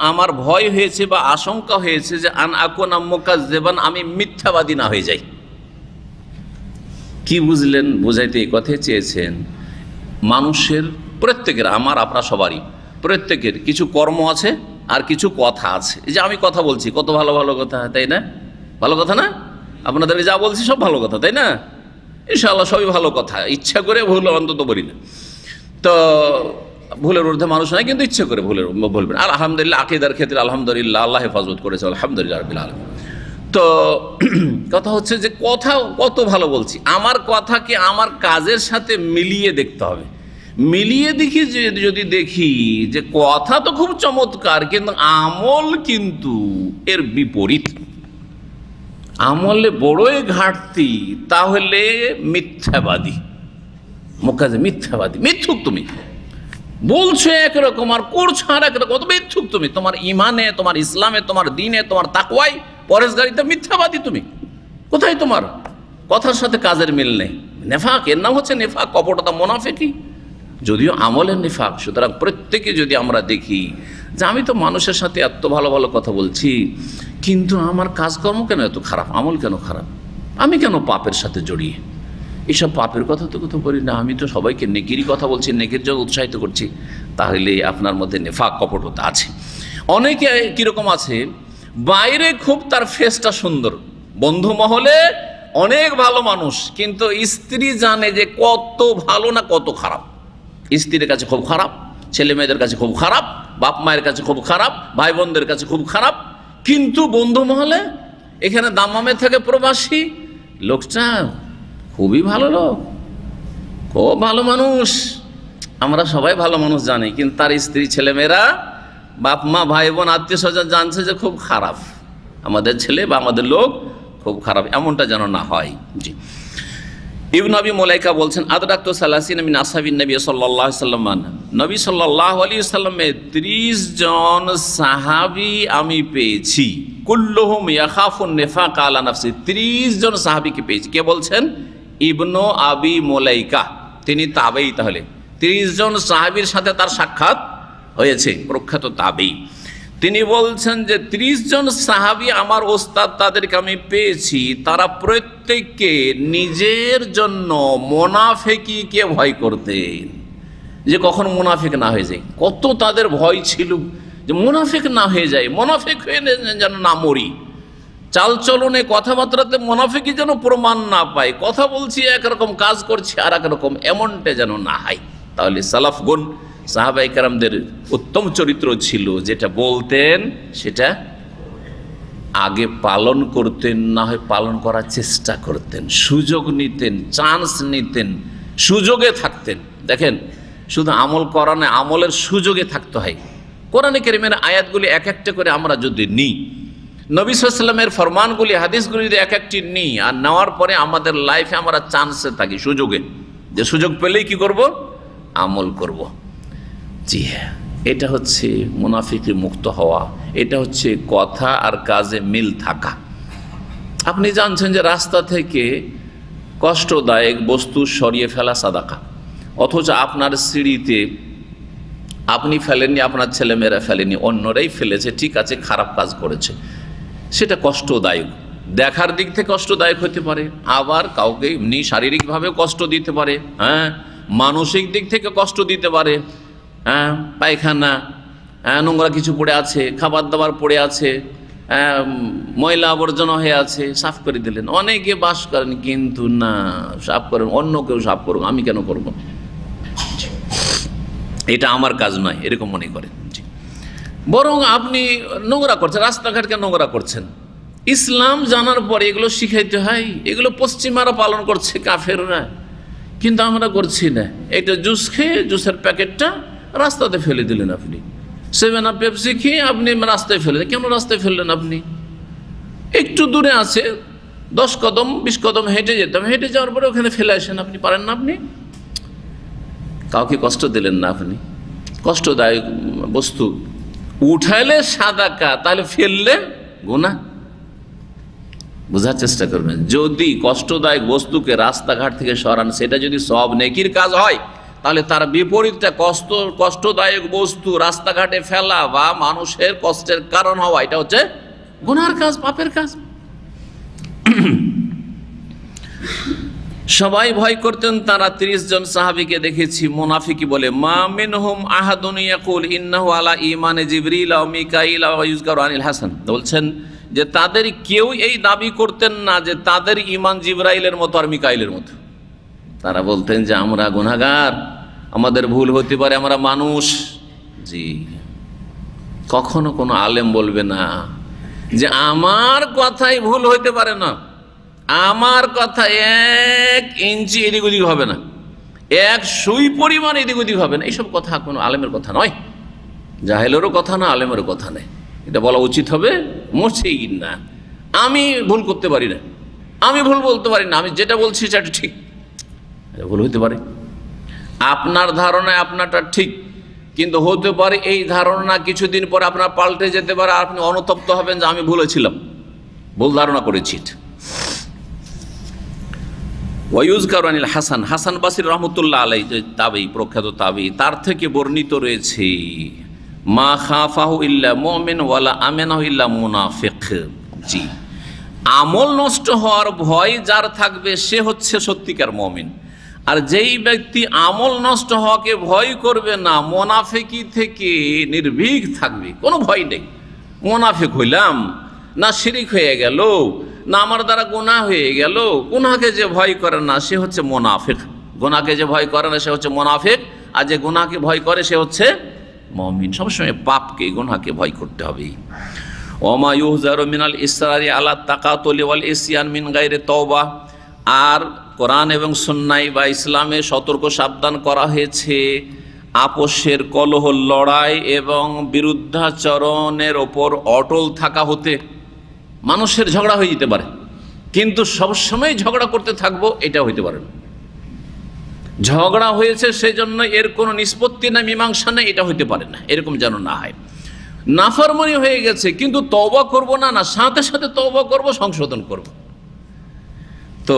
S2: আমার ভয় হয়েছে বা আশঙ্কা হয়েছে যে আন আকুনা মুকাজ্জিবান, আমি মিথ্যাবাদী না হয়ে যাই। কি বুঝলেন? বুঝাইতে এই কথাই চেয়েছেন, মানুষের প্রত্যেকের, আমার আপনার সবারই প্রত্যেকের কিছু কর্ম আছে আর কিছু কথা আছে। এই যে আমি কথা বলছি, কত ভালো ভালো কথা, তাই না? ভালো কথা না? আপনাদেরকে যা বলছি সব ভালো কথা, তাই না? ইনশাআল্লাহ সবই ভালো কথা, ইচ্ছা করে ভুল অন্তত বলি না। তো ভুলের ঊর্ধ্বে মানুষ নয়, কিন্তু ইচ্ছে করে বলবেন। আর আলহামদুলিল্লাহ, আকীদার ক্ষেত্রে আলহামদুলিল্লাহ, আল্লাহ হেফাজত করেছে, আলহামদুলিল্লাহ রাব্বিল আলামিন। তো কথা হচ্ছে যে কথা কত ভালো বলছি, আমার কথাকে আমার কাজের সাথে মিলিয়ে দেখতে হবে। মিলিয়ে দেখি যদি দেখি যে কথা তো খুব চমৎকার, কিন্তু আমল কিন্তু এর বিপরীত, আমলে বড়ই ঘাটতি, তাহলে মিথ্যাবাদী, মিথ্যাবাদী, মিথ্যুক। তুমি বলছো একরকম আর করছো আর একরকম, তো মিথ্যুক তুমি। তোমার ইমানে, তোমার ইসলামে, তোমার দিনে, তোমার তাকওয়ায় পরেশগারিতে মিথ্যাবাদী তুমি। কোথায় তোমার কথার সাথে কাজের মিল নেই? নেফাক, এর নাম হচ্ছে নেফাক, কপটতা, মুনাফিকি, যদিও আমলের নেফাক। সুতরাং প্রত্যেকে যদি আমরা দেখি যে আমি তো মানুষের সাথে এত ভালো ভালো কথা বলছি, কিন্তু আমার কাজকর্ম কেন এত খারাপ, আমল কেন খারাপ, আমি কেন পাপের সাথে জড়িয়ে, এইসব পাপের কথা তো কোথাও বলি না, আমি তো সবাইকে নেকিরই কথা বলছি, নেকির জন্য উৎসাহিত করছি, তাহলে আপনার মধ্যে নেফাক, কপটতা আছে। অনেকে কীরকম আছে, বাইরে খুব তার ফেসটা সুন্দর, বন্ধু মহলে অনেক ভালো মানুষ, কিন্তু স্ত্রী জানে যে কত ভালো না কত খারাপ। স্ত্রীর কাছে খুব খারাপ, ছেলে মেয়েদের কাছে খুব খারাপ, বাপ মায়ের কাছে খুব খারাপ, ভাই বোনদের কাছে খুব খারাপ, কিন্তু বন্ধু মহলে এখানে দাম্মামে থাকে প্রবাসী, লোকটা খুবই ভালো লোক, খুব ভালো মানুষ, আমরা সবাই ভালো মানুষ জানি, কিন্তু তার স্ত্রী, ছেলেমেয়েরা, বাপ মা, ভাই বোন, আত্মীয় স্বজন জানছে যে খুব খারাপ, আমাদের ছেলে বা আমাদের লোক খুব খারাপ, এমনটা যেন না হয়। জি, ইবনে আবি মুলাইকা বলছেন, আদরাকতু সালাসিনা মিন আসহাবিন নবী সাল্লাল্লাহু আলাইহি ওয়াসাল্লাম, নবী সাল্লাল্লাহু আলাইহি ওয়াসাল্লামের 30 জন সাহাবী আমি পেয়েছি, কুল্লুহুম ইয়াখাফুন নিফাক আলা নাফসি, 30 জন সাহাবীকে পেয়েছি। কে বলছেন? ইবনে আবি মুলাইকা, তিনি তাবেঈ। তাহলে 30 জন সাহাবীর সাথে তার সাক্ষাৎ হয়েছে, প্রখ্যাত তাবেঈ। তিনি বলছেন যে 30 জন সাহাবী আমার ওস্তাদ, তাদেরকে আমি পেয়েছি, তারা প্রত্যেককে নিজের জন্য মুনাফিকীকে ভয় করতেন, যে কখন মুনাফিক না হয়ে যায়। কত তাদের ভয় ছিল যে মুনাফিক না হয়ে যায়, মুনাফিক হয়ে যেন না মরি, চালচলনে, কথাবার্তাতে মুনাফিকি যেন প্রমাণ না পায়, কথা বলছি একরকম, কাজ করছি আর একরকম, এমনটা যেন না হয়। তাহলে সালাফগণ, সাহাবায়ে কেরামদের উত্তম চরিত্র ছিল, যেটা বলতেন সেটা আগে পালন করতেন, না হয় পালন করার চেষ্টা করতেন, সুযোগ নিতেন, চান্স নিতেন, সুযোগে থাকতেন। দেখেন, শুধু আমল করা নয়, আমলের সুযোগে থাকতে হয়। কোরআনে কারীমের আয়াতগুলি এক একটা করে আমরা যদি নিই, নবী সাল্লাল্লাহু আলাইহি ওয়াসাল্লামের ফরমানগুলি, হাদিসগুলি যদি এক একটি নিই, আর নেওয়ার পরে আমাদের লাইফে আমরা চান্সে থাকি, সুযোগে, যে সুযোগ পেলেই কি করব? আমল করব। জি হ্যাঁ, এটা হচ্ছে মুনাফিকি মুক্ত হওয়া, এটা হচ্ছে কথা আর কাজে মিল থাকা। আপনি জানছেন যে রাস্তা থেকে কষ্টদায়ক বস্তু সরিয়ে ফেলা সাদাকা, অথচ আপনার সিঁড়িতে আপনি ফেলেননি, আপনার ছেলেমেয়েরা ফেলেনি, অন্যরাই ফেলেছে, ঠিক আছে, খারাপ কাজ করেছে, সেটা কষ্টদায়ক, দেখার দিক থেকে কষ্টদায়ক হতে পারে, আবার কাউকে এমনি শারীরিকভাবে কষ্ট দিতে পারে, হ্যাঁ, মানসিক দিক থেকে কষ্ট দিতে পারে। হ্যাঁ, পায়খানা, নোংরা কিছু পড়ে আছে, খাবার দাবার পড়ে আছে, ময়লা আবর্জনা হয়ে আছে, সাফ করে দিলেন। অনেকে বাস করেন, কিন্তু না, সাফ করেন, অন্য কেউ সাফ করুন, আমি কেন করব, এটা আমার কাজ নয়, এরকম মনে করেন। বরং আপনি নোংরা করছেন, রাস্তাঘাটকে নোংরা করছেন। ইসলাম জানার পরে এগুলো শিখাইতে হয়, এগুলো পশ্চিমারা পালন করছে, কাফেররা, কিন্তু আমরা করছি না। এটা জুস খেয়ে জুসের প্যাকেটটা রাস্তাতে ফেলে দিলেন আপনি, 7 আপ পেপসি খেয়ে আপনি রাস্তায় ফেলে দিলেন। কেন রাস্তায় ফেললেন? আপনি একটু দূরে আছে, 10 কদম 20 কদম হেঁটে যেতাম, হেঁটে যাওয়ার পরে ওখানে ফেলে আসেন, আপনি পারেন না? আপনি কাউকে কষ্ট দিলেন না, আপনি কষ্টদায়ক বস্তু উঠাইলে সাদাকা, তাহলে ফেললে গুনাহ। বোঝার চেষ্টা করবেন, যদি কষ্টদায়ক বস্তুকে রাস্তাঘাট থেকে সরান, সেটা যদি সব নেকির কাজ হয়, তাহলে তার বিপরীতটা কষ্টদায়ক বস্তু রাস্তাঘাটে ফেলা বা মানুষের কষ্টের কারণ হওয়া, এটা হচ্ছে গুনার কাজ, পাপের কাজ। সবাই ভয় করতেন তারা। 30 জন সাহাবীকে দেখেছি মুনাফিকি বলে, মা মিনহুম আহাদুন ইয়াকুল ইন্নাহু আলা ঈমানে জিবরিল ওয়া মিকাঈল ওয়া ইউযকারু আনিল হাসান, বলছেন যে তাদের কেউ এই দাবি করতেন না যে তাদের ঈমান জিবরাইলের মতো আর মিকাঈলের মতো। তারা বলতেন যে আমরা গুনাহগার, আমাদের ভুল হতে পারে, আমরা মানুষ। জি, কখনো কোনো আলেম বলবে না যে আমার কথাই ভুল হইতে পারে না, আমার কথা 1 ইঞ্চি এদিক ওদিক হবে না, এক সুই পরিমাণ এদিক ওদিক হবে না। এইসব কথা কোনো আলেমের কথা নয়, জাহেলেরও কথা না, আলেমেরও কথা নেই। এটা বলা উচিত হবে মোটেই না। আমি ভুল করতে পারি না, আমি ভুল বলতে পারি না, আমি যেটা বলছি সেটা ঠিক, এটা ভুল হতে পারে। আপনার ধারণায় আপনারটা ঠিক, কিন্তু হতে পারে এই ধারণা কিছুদিন পরে আপনার পাল্টে যেতে পারে, আপনি অনুতপ্ত হবেন যে আমি ভুলেছিলাম, ভুল ধারণা করেছি। ওয়ায়ুজকারু আনিল হাসান, হাসান বাসরি রহমতুল্লাহ আলাইহি, যে তাবেঈ, প্রখ্যাত তাবেঈ, তার থেকে বর্ণিত রয়েছে মা খাফাহু ইল্লা মুমিন ওয়ালা আমেনাহু ইল্লা মুনাফিক। জি, আমল নষ্ট হওয়ার ভয় যার থাকবে সে হচ্ছে সত্যিকার মুমিন, আর যেই ব্যক্তি আমল নষ্ট হওয়াকে ভয় করবে না, মুনাফিকি থেকে নির্ভীক থাকবে, কোনো ভয় নেই, মুনাফিক হইলাম না, শিরিক হয়ে গেল না, আমার দ্বারা গুনাহ হয়ে গেল, গুনাহকে যে ভয় করে না সে হচ্ছে মুনাফিক, গুনাহকে যে ভয় করে না সে হচ্ছে মুনাফিক, আর যে গুনাহকে ভয় করে সে হচ্ছে মুমিন। সবসময় পাপকে, গুনাহকে ভয় করতে হবে। ওমা ইউহজারু মিনাল ইসরারি আলা তাকাতুলি ওয়াল ইসয়ান মিন গায়রি তওবা, আর কোরআন এবং সুন্নাহ বা ইসলামে সতর্ক সাবধান করা হয়েছে আপোষের, কলহ, লড়াই এবং বিরুদ্ধাচরণের ওপর অটল থাকা হতে। মানুষের ঝগড়া হয়ে যেতে পারে, কিন্তু সবসময় ঝগড়া করতে থাকবো এটা হইতে পারে না। ঝগড়া হয়েছে সেই জন্য এর কোনো নিষ্পত্তি না, মীমাংসা নেই, এটা হইতে পারে না, এরকম যেন না হয়। নাফরমানি হয়ে গেছে কিন্তু তওবা করব না, না সাথে সাথে তওবা করব, সংশোধন করব। তো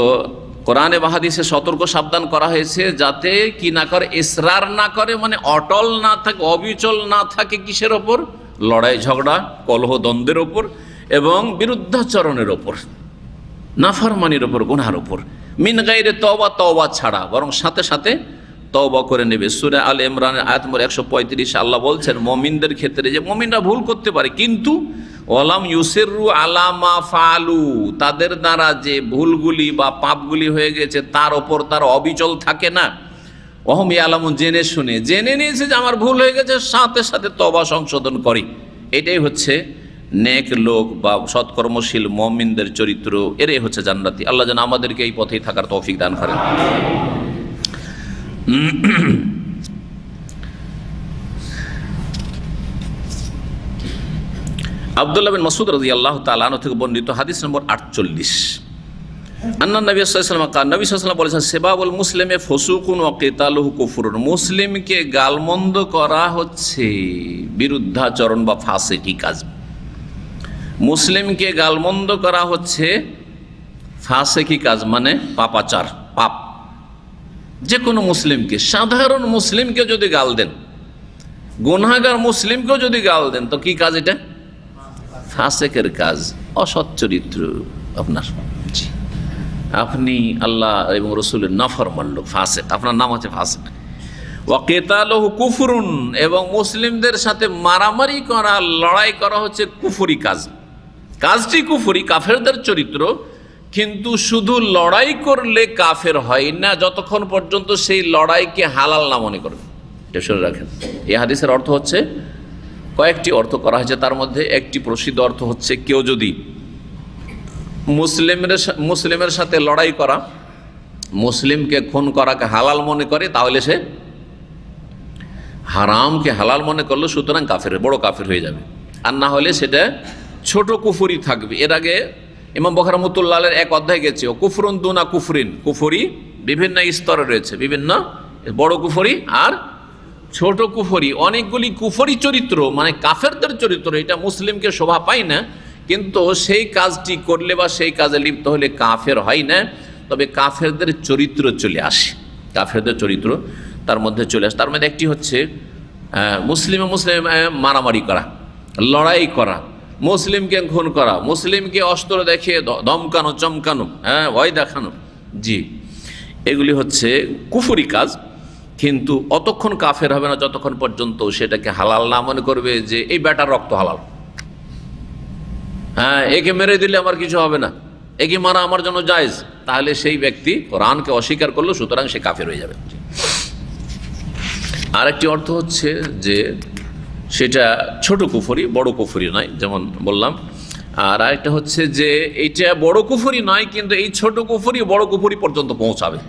S2: কোরআনে বা হাদিসে সতর্ক সাবধান করা হয়েছে যাতে কি না করে, ইসরার না করে, মানে অটল না থাকে, অবিচল না থাকে। কিসের ওপর? লড়াই ঝগড়া, কলহ দ্বন্দ্বের ওপর এবং বিরুদ্ধাচরণের ওপর, নাফরমানির ওপর, গুনাহের ওপর। মিন গায়রে তওবা, তওবা ছাড়া, বরং সাথে সাথে তওবা করে নেবে। সূরা আল ইমরানের আয়াত নম্বর 135 আল্লাহ বলছেন মুমিনদের ক্ষেত্রে যে মুমিনরা ভুল করতে পারে, কিন্তু ওয়ালাম ইউসিরু আলা মা ফালু, তাদের দ্বারা যে ভুলগুলি বা পাপগুলি হয়ে গেছে তার ওপর তারা অবিচল থাকে না। ওহম ইয়ালামুন, জেনে নিয়েছে যে আমার ভুল হয়ে গেছে, সাথে সাথে তওবা সংশোধন করি। এটাই হচ্ছে নেক লোক বা সৎকর্মশীল মুমিনদের চরিত্র, এরাই হচ্ছে জান্নাতি। আল্লাহ যেন আমাদেরকে এই পথেই থাকার তৌফিক দান করেন। আব্দুল্লাহ বিন মাসউদ রাদিয়াল্লাহু তাআলা আনহু থেকে বর্ণিত হাদিস নম্বর 48, আন্না নবী সাল্লাল্লাহু আলাইহি ওয়াসাল্লাম কান, নবী সাল্লাল্লাহু আলাইহি ওয়াসাল্লাম বলেছেন সিবাবুল মুসলিমে ফুসুকুন ওয়া কিতালুহু কুফরুন, মুসলিমকে গালমন্দ করা হচ্ছে বিরুদ্ধাচরণ বা ফাসিকি কাজ। মুসলিমকে গালমন্দ করা হচ্ছে ফাসিকি কাজ, মানে পাপাচার, পাপ। যে কোনো মুসলিমকে, সাধারণ মুসলিমকে যদি গাল দেন, গুনাহগার মুসলিমকেও যদি গাল দেন, তো কি কাজ এটা? ফাসিকের কাজ, অসৎ চরিত্র আপনার। আপনি আল্লাহ এবং রসুলের নাফরমান লোক, ফাসিক, আপনার নাম হচ্ছে ফাসিক। ওয়া কিতালুহু কুফরুন, এবং মুসলিমদের সাথে মারামারি করা, লড়াই করা হচ্ছে কুফরি কাজ। কাজটি কুফরি, কাফেরদের চরিত্র, কিন্তু শুধু লড়াই করলে কাফের হয় না যতক্ষণ পর্যন্ত সেই লড়াইকে হালাল না মনে করবে। এটা শুনে রাখেন। এই হাদিসের অর্থ হচ্ছে, কয়েকটি অর্থ করা হয়েছে, তার মধ্যে একটি প্রসিদ্ধ অর্থ হচ্ছে কেউ যদি মুসলিমের সাথে লড়াই করা, মুসলিমকে খুন করাকে হালাল মনে করে, তাহলে সে হারামকে হালাল মনে করলো, সুতরাং কাফের, বড় কাফের হয়ে যাবে। আর না হলে সেটা ছোট কুফরি থাকবে। এর আগে ইমাম বুখারী রাহমাতুল্লাহ আলাইহির এক অধ্যায় গেছে, ও কুফরুন দুনা কুফরিন, কুফরি বিভিন্ন স্তরে রয়েছে, বিভিন্ন বড় কুফরি আর ছোট কুফরি। অনেকগুলি কুফরি চরিত্র, মানে কাফেরদের চরিত্র, এটা মুসলিমকে শোভা পায় না, কিন্তু সেই কাজটি করলে বা সেই কাজে লিপ্ত হলে কাফের হয় না, তবে কাফেরদের চরিত্র চলে আসে, কাফেরদের চরিত্র তার মধ্যে চলে আসে। তার মধ্যে একটি হচ্ছে মুসলিম মারামারি করা, লড়াই করা, মুসলিমকে খুন করা, মুসলিমকে অস্ত্র দেখিয়ে ধমকানো, চমকানো, ভয় দেখানো। জি, এগুলি হচ্ছে কুফরি কাজ, কিন্তু অতক্ষণ কাফের হবে না যতক্ষণ পর্যন্ত সেটাকে হালাল না মনে করবে যে এই বেটার রক্ত হালাল, একে মেরে দিলে আমার কিছু হবে না, একে মারা আমার জন্য জায়েজ, তাহলে সেই ব্যক্তি কোরআনকে অস্বীকার করলো, সুতরাং সে কাফের হয়ে যাবে। আরেকটি অর্থ হচ্ছে যে সেটা ছোট কুফরি, বড় কুফরি নয়, যেমন বললাম। আর আরেকটা হচ্ছে যে এইটা বড় কুফরি নয়, কিন্তু এই ছোট কুফরি বড় কুফরি পর্যন্ত পৌঁছাবে,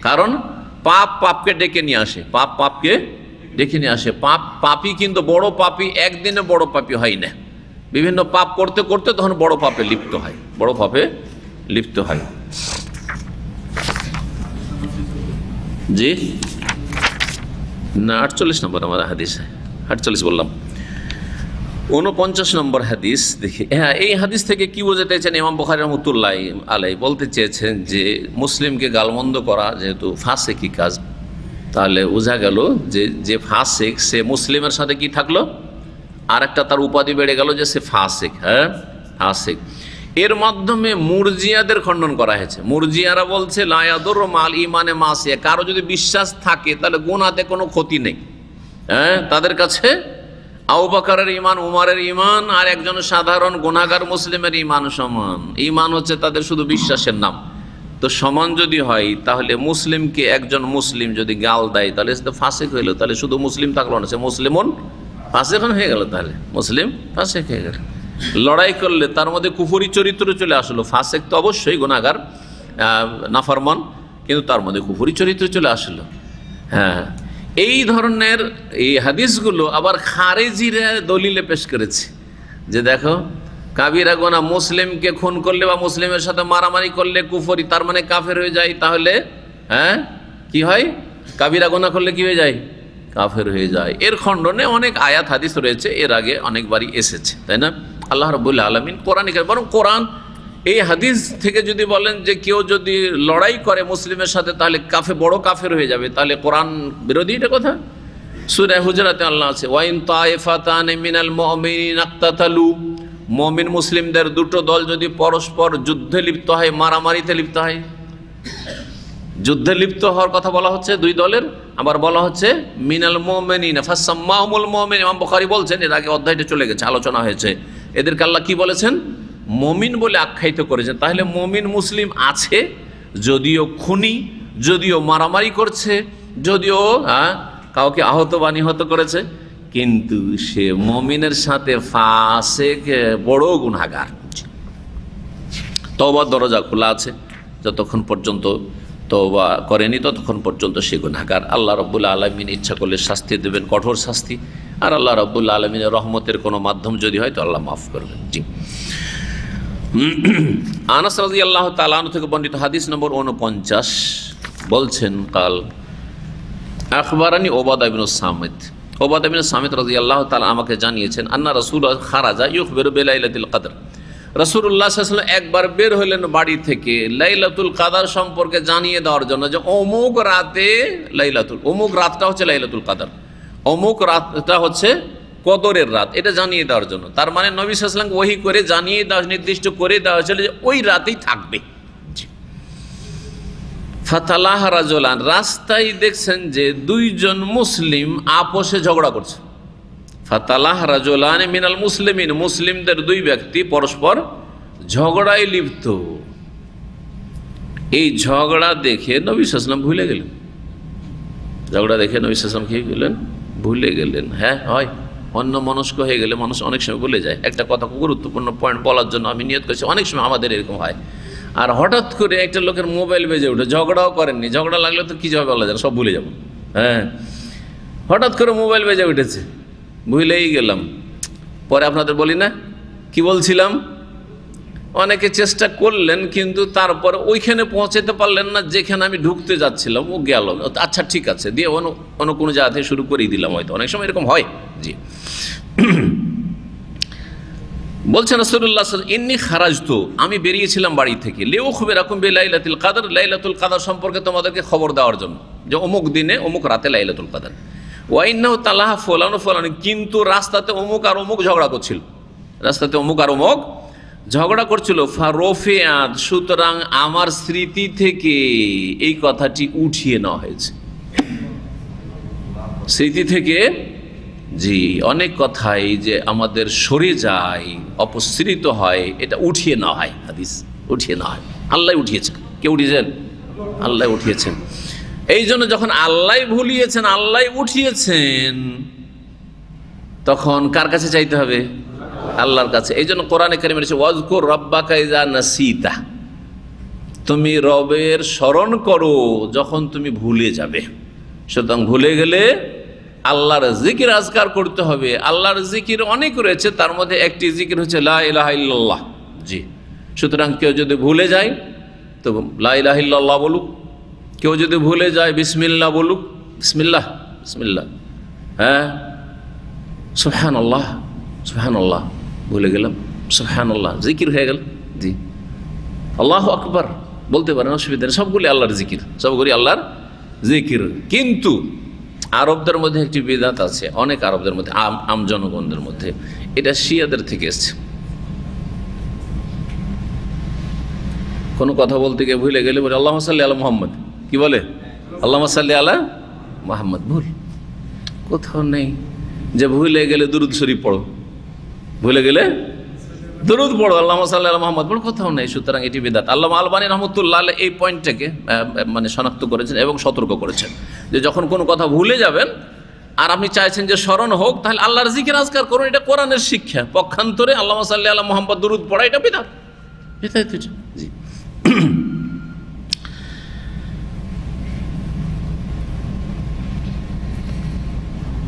S2: কারণ পাপ পাপকে ডেকে নিয়ে আসে, পাপ পাপকে ডেকে নিয়ে আসে। পাপী কিন্তু বড় পাপী একদিনে বড় পাপী হয় না, বিভিন্ন পাপ করতে করতে তখন বড় পাপে লিপ্ত হয়, বড় পাপে লিপ্ত হয়। জি না 48 নম্বর আমার হাদিস, 48 বললাম। 49 নম্বর হাদিস দেখি। হ্যাঁ, এই হাদিস থেকে কি বোঝাতে চেয়েছেন ইমাম বুখারী রাহমাতুল্লাহ আলাইহি? বলতে চেয়েছেন যে মুসলিমকে গালমন্দ করা যেহেতু ফাসিকি কাজ, তাহলে বোঝা গেল যে যে ফাসিক সে মুসলিমের সাথে কি থাকলো, আর একটা তার উপাধি বেড়ে গেল যে সে ফাসিক। হ্যাঁ, ফাসিক। এর মাধ্যমে মুরজিয়াদের খণ্ডন করা হয়েছে। মুরজিয়ারা বলছে লা ইয়াদুর মাল ইমানে মাসিয়া, কারো যদি বিশ্বাস থাকে তাহলে গুনাহতে কোনো ক্ষতি নেই। হ্যাঁ, তাদের কাছে আবু বকরের ঈমান, উমরের ঈমান আর একজন সাধারণ গুনাহগার মুসলিমের ঈমান সমান। ঈমান হচ্ছে তাদের শুধু বিশ্বাসের নাম। তো সমান যদি হয় তাহলে মুসলিমকে একজন মুসলিম যদি গাল দেয় তাহলে সে তো ফাসিক হইল, তাহলে শুধু মুসলিম থাকলো না, সে মুসলিমন ফাসিক হয়ে গেল, তাহলে মুসলিম ফাসিক হয়ে গেল। লড়াই করলে তার মধ্যে কুফরি চরিত্র চলে আসলো। ফাসিক তো অবশ্যই গুনাহগার, নাফরমান, কিন্তু তার মধ্যে কুফরি চরিত্র চলে আসলো। হ্যাঁ, এই ধরনের এই হাদিসগুলো আবার খারেজিরা দলিলে পেশ করেছে যে দেখো কাবিরা গুনাহ, মুসলিমকে খুন করলে বা মুসলিমের সাথে মারামারি করলে কুফরি, তার মানে কাফের হয়ে যায়। তাহলে হ্যাঁ কি হয়, কাবিরা গুনাহ করলে কি হয়ে যায়, কাফের হয়ে যায়। এর খণ্ডনে অনেক আয়াত হাদিস রয়েছে, এর আগে অনেকবারই এসেছে, তাই না? আল্লাহ রাব্বুল আলামিন কোরআন, বরং কোরআন এই হাদিস থেকে যদি বলেন যে কেউ যদি লড়াই করে মুসলিমের সাথে তাহলে বড় কাফের হয়ে যাবে, তাহলে কোরআন বিরোধী এটা কথা। সূরা হুজুরাতে আল্লাহ আছে ওয়াইন তায়েফাতান মিনাল মুমিনিনা ইকতাতালু, মুমিন মুসলিমদের দুটো দল যদি পরস্পর যুদ্ধে লিপ্ত হয়, মারামারিতে লিপ্ত হয়, যুদ্ধে লিপ্ত হওয়ার কথা বলা হচ্ছে দুই দলের, আবার বলা হচ্ছে মিনাল মুমিনিনা ফাসাম্মাহুমুল মুমিন। ইমাম বুখারী বলছেন, এর আগে অধ্যায়টা চলে গেছে, আলোচনা হয়েছে, এদেরকে আল্লাহ কি বলেছেন, মুমিন বলে আখ্যায়িত করেছেন। তাহলে মুমিন মুসলিম আছে, যদিও খুনি, যদিও মারামারি করছে, যদিও কাউকে আহত বা নিহত করেছে, কিন্তু সে মুমিনের সাথে ফাসিক, বড় গুনাহগার। তওবার দরজা খোলা আছে, যতক্ষণ পর্যন্ত তওবা করেনি ততক্ষণ পর্যন্ত সে গুনাহগার। আল্লাহ রাব্বুল আলামিন ইচ্ছা করলে শাস্তি দেবেন, কঠোর শাস্তি, আর আল্লাহ রাব্বুল আলামিনের রহমতের কোনো মাধ্যম যদি হয় তো আল্লাহ মাফ করবেন। জি, আনাস রাদিয়াল্লাহু তাআলা আনহু থেকে বর্ণিত হাদিস নম্বর 49 বলছেন কাল আখবারানি ওবাদা ইবনে সামিত, ওবাদা ইবনে সামিত রাদিয়াল্লাহু তাআলা আমাকে জানিয়েছেন আন্না রাসূল খারাজা ইখবিরু বিলাইলাতিল কদর, রাসূলুল্লাহ সাল্লাল্লাহু আলাইহি ওয়াসাল্লাম একবার বের হলেন বাড়ি থেকে লাইলাতুল কদর সম্পর্কে জানিয়ে দেওয়ার জন্য, যে অমুক রাতে লাইলাতুল, অমুক রাতটা হচ্ছে লাইলাতুল কদর, অমুক রাতটা হচ্ছে কদরের রাত, এটা জানিয়ে দেওয়ার জন্য। তার মানে নবী সাল্লাল্লাহু আলাইহি ওয়াসাল্লাম ওহী করে জানিয়ে দেওয়া, নির্দিষ্ট করে দেওয়া হয়েছিল যে ওই রাতেই থাকবে। ফাতালাহ রাজুলান, রাস্তায় দেখছেন যে দুইজন মুসলিম আপোষে ঝগড়া করছে। ফাতালাহ রাজুলান মিনাল মুসলিমিন, মুসলিমদের দুই ব্যক্তি পরস্পর ঝগড়ায় লিপ্ত। এই ঝগড়া দেখে নবী সাল্লাল্লাহু আলাইহি ওয়াসাল্লাম ভুলে গেলেন, ঝগড়া দেখে নবী সাল্লাল্লাহু আলাইহি ওয়াসাল্লাম কি গেলেন, ভুলে গেলেন। হ্যাঁ হয়, অন্য মনস্ক হয়ে গেলে মানুষ অনেক সময় ভুলে যায়। একটা কথা গুরুত্বপূর্ণ পয়েন্ট বলার জন্য আমি নিয়ত করেছি, অনেক সময় আমাদের এরকম হয়। আর হঠাৎ করে একটা লোকের মোবাইল বেজে উঠে, ঝগড়াও করেননি, ঝগড়া লাগলে তো কী যাবে বলা যায়, সব ভুলে যাব। হ্যাঁ, হঠাৎ করে মোবাইল বেজে উঠেছে, ভুলেই গেলাম। পরে আপনাদের বলি না কি বলছিলাম, অনেকে চেষ্টা করলেন কিন্তু তারপরে ওইখানে পৌঁছাতে পারলেন না যেখানে আমি ঢুকতে যাচ্ছিলাম, ও গেল। আচ্ছা ঠিক আছে, দিয়ে অন্য কোনো জায়গা থেকে শুরু করেই দিলাম, হয়তো অনেক সময় এরকম হয়। জি, বলছেন রাসূলুল্লাহ সাল্লাল্লাহু আলাইহি ওয়াসাল্লাম ইন্নী খারাজতু, আমি বেরিয়েছিলাম বাড়ি থেকে, লিউখবিরাকুম বিলাইলাতিল কদর, লাইলাতুল কদর সম্পর্কে তোমাদেরকে খবর দেওয়ার জন্য, যে অমুক দিনে অমুক রাতে লাইলাতুল কদর। ওয়া ইন্নাহু তালাহা ফুলানু ফুলান, কিন্তু রাস্তাতে অমুক আর অমুক ঝগড়া করছিল, রাস্তাতে অমুক আর অমুক ঝগড়া করছিল। ফারফিয়াত, সুতরাং আমার স্মৃতি থেকে এই কথাটি উঠিয়ে নেওয়া হয়েছে, স্মৃতি থেকে। জি, অনেক কথাই যে আমাদের সরে যায়, অপসৃত হয়, এটা উঠিয়ে নেওয়া হয়, হাদিস উঠিয়ে নেওয়া হয়। আল্লাহ উঠিয়েছেন, কে উঠিয়েছেন? আল্লাহ উঠিয়েছেন। এই জন্য যখন আল্লাহ ভুলিয়েছেন, আল্লাহ উঠিয়েছেন, তখন কার কাছে চাইতে হবে? আল্লাহর কাছে। এই জন্য কোরআনে কারিমে রয়েছে ওয়াজকুর রাব্বাকা ইযা নাসিতা, তুমি রবের স্মরণ করো যখন তুমি ভুলে যাবে। সুতরাং ভুলে গেলে আল্লাহর জিকির আজকার করতে হবে। আল্লাহর জিকির অনেক রয়েছে, তার মধ্যে একটি জিকির হচ্ছে লা ইলাহা ইল্লাল্লাহ। জি, সুতরাং কেউ যদি ভুলে যায় তো লা ইলাহা ইল্লাল্লাহ বলুক, কেউ যদি ভুলে যায় বিসমিল্লাহ বলুক, বিসমিল্লাহ বিসমিল্লাহ, হ্যাঁ সুবহানাল্লাহ সুবহানাল্লাহ, ভুলে গেলাম সুবহানাল্লাহ, জিকির হয়ে গেল। জি, আল্লাহু আকবার বলতে পারেন, অসুবিধা নেই, সবগুলি আল্লাহর জিকির, সবগুলি আল্লাহর জিকির। কিন্তু আরবদের মধ্যে একটি বিদআত আছে, অনেক আরবদের মধ্যে, আম জনগণদের মধ্যে, এটা শিয়াদের থেকে এসছে। কোনো কথা বলতে গিয়ে ভুলে গেলে বলে আল্লাহুম্মা সাল্লি আলা মুহাম্মদ, কি বলে আল্লাহুম্মা সাল্লি আলা মুহাম্মদ। ভুল, কোথাও নেই যে ভুলে গেলে দুরূদ শরীফ পড়ো, ভুলে গেলে দুরূদ পড়ো, আল্লাহুম্মা সাল্লি আলা মুহাম্মদ পড়ো, কোথাও নেই। সুতরাং এটি বিদআত। আল্লামা আলবানী রাহমাতুল্লাহ আলাইহি এই পয়েন্টটাকে মানে শনাক্ত করেছেন এবং সতর্ক করেছেন যে যখন কোনো কথা ভুলে যাবেন আর আপনি চাইছেন যে স্মরণ হোক, তাহলে আল্লাহর জিকির আজকার করুন, এটা কোরআনের শিক্ষা। পক্ষান্তরে আল্লাহুম্মা সাল্লি আলা মুহাম্মদ দুরূদ পড়া এটা বিদআত। জি,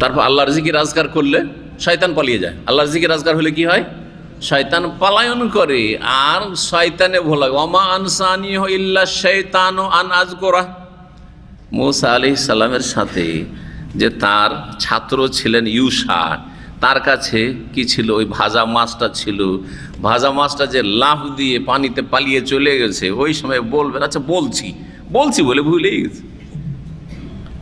S2: তারপর আল্লাহর জিকির আজকার করলে শয়তান পালিয়ে যায়। আল্লাহর জিকির আজকার হলে কি হয়? শয়তান পলায়ন করে। আর শয়তানে ভোলা, ওমা আনসানি ইল্লা শাইতানু আন আযকুরা। মূসা আলাইহিস সালামের সাথে যে তার ছাত্র ছিলেন ইউশা, তার কাছে কি ছিল? ওই ভাজা মাছটা ছিল। ভাজা মাছটা যে লাফ দিয়ে পানিতে পালিয়ে চলে গেছে, ওই সময় বলবেন আচ্ছা বলছি বলে ভুলেই গেছে।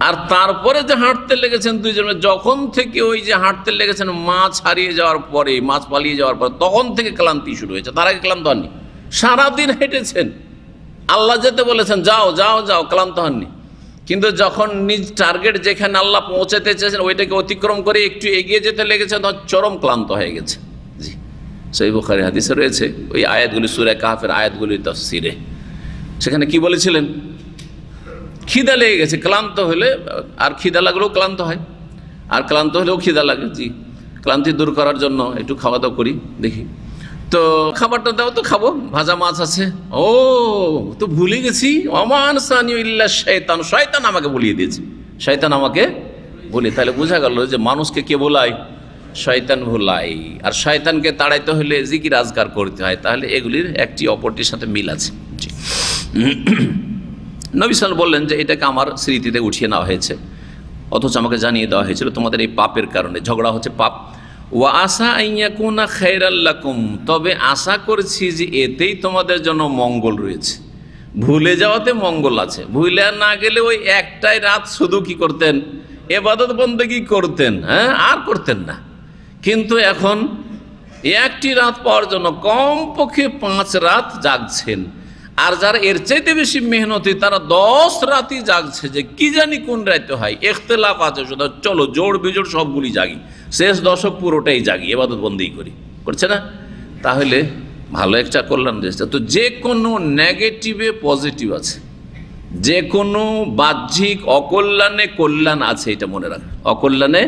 S2: আর তারপরে যে হাঁটতে লেগেছেন দুইজনে, যখন থেকে ওই যে হাঁটতে লেগেছেন মাছ হারিয়ে যাওয়ার পরে, মাছ পালিয়ে যাওয়ার পরে, তখন থেকে ক্লান্তি শুরু হয়েছে। তার আগে ক্লান্ত হননি, সারাদিন হেঁটেছেন, আল্লাহ যেতে বলেছেন যাও যাও যাও, ক্লান্ত হননি। কিন্তু যখন নিজ টার্গেট যেখানে আল্লাহ পৌঁছাতে চেয়েছেন ওইটাকে অতিক্রম করে একটু এগিয়ে যেতে লেগেছেন, তখন চরম ক্লান্ত হয়ে গেছে। জি, সহিহ বুখারী হাদিসে রয়েছে ওই আয়াতগুলি, সূরা কাহফের আয়াতগুলির তাফসীরে। সেখানে কি বলেছিলেন? খিদা লেগে গেছে, ক্লান্ত হলে, আর খিদা লাগলেও ক্লান্ত হয়, আর ক্লান্ত হলেও খিদা লাগে। জি, ক্লান্তি দূর করার জন্য একটু খাওয়া দাওয়া করি, দেখি তো খাবারটা দাও তো খাবো, ভাজা মাছ আছে। ও তো ভুলে গেছি, ওমান সানি ইল্লা শাইতান, শয়তান আমাকে ভুলিয়ে দিয়েছে, শয়তান আমাকে বলি। তাহলে বোঝা গেল যে মানুষকে কে ভোলায়? শয়তান ভোলায়। আর শয়তানকে তাড়াইতে হলে জিকির আজকার করতে হয়। তাহলে এগুলির একটি অপরটির সাথে মিল আছে। জি, নবী সাল্লাল্লাহু আলাইহি ওয়াসাল্লাম বললেন যে এটাকে আমার স্মৃতিতে উঠিয়ে নেওয়া হয়েছে, অথচ আমাকে জানিয়ে দেওয়া হয়েছিল তোমাদের এই পাপের কারণে, ঝগড়া হচ্ছে পাপ। ওয়া আসা আইয়াকুনা খায়রাল লাকুম, তবে আশা করছি যে এতেই তোমাদের জন্য মঙ্গল রয়েছে। ভুলে যাওয়াতে মঙ্গল আছে। ভুলে না গেলে ওই একটাই রাত শুধু কি করতেন? ইবাদত বন্দেগী করতেন, হ্যাঁ, আর করতেন না। কিন্তু এখন একটি রাত পাওয়ার জন্য কমপক্ষে 5 রাত জাগছেন। আর যারা এর চাইতে বেশি মেহনতি তারা 10 রাতই জাগছে, যে কি জানি কোন রাতে হয়, ইখতিলাফ আছে, শুধু চলো জোড় বিজোড় সবগুলি জাগি, শেষ দশক পুরোটাই জাগি, ইবাদত বন্দেগী করি, করছে না? তাহলে ভালো একটা কল্যাণ রয়েছে। তো যে কোনো নেগেটিভে পজিটিভ আছে, যে কোনো বাহ্যিক অকল্যাণে কল্যাণ আছে, এটা মনে রাখ। অকল্যাণে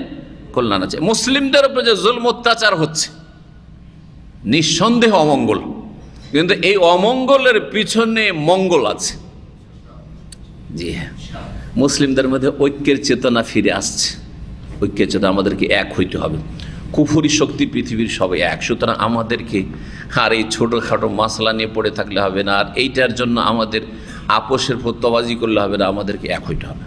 S2: কল্যাণ আছে। মুসলিমদের উপরে যে জুলম অত্যাচার হচ্ছে নিঃসন্দেহ অমঙ্গল, কিন্তু এই অমঙ্গলের পিছনে মঙ্গল আছে। জি হ্যাঁ, মুসলিমদের মধ্যে ঐক্যের চেতনা ফিরে আসছে। ঐক্যের চেতনা, আমাদেরকে এক হইতে হবে। কুফরি শক্তি পৃথিবীর সবাই এক, সুতরাং আমাদেরকে আর এই ছোটোখাটো মাসলা নিয়ে পড়ে থাকলে হবে না, আর এইটার জন্য আমাদের আপোষের ফতোয়াবাজি করলে হবে না, আমাদেরকে এক হইতে হবে।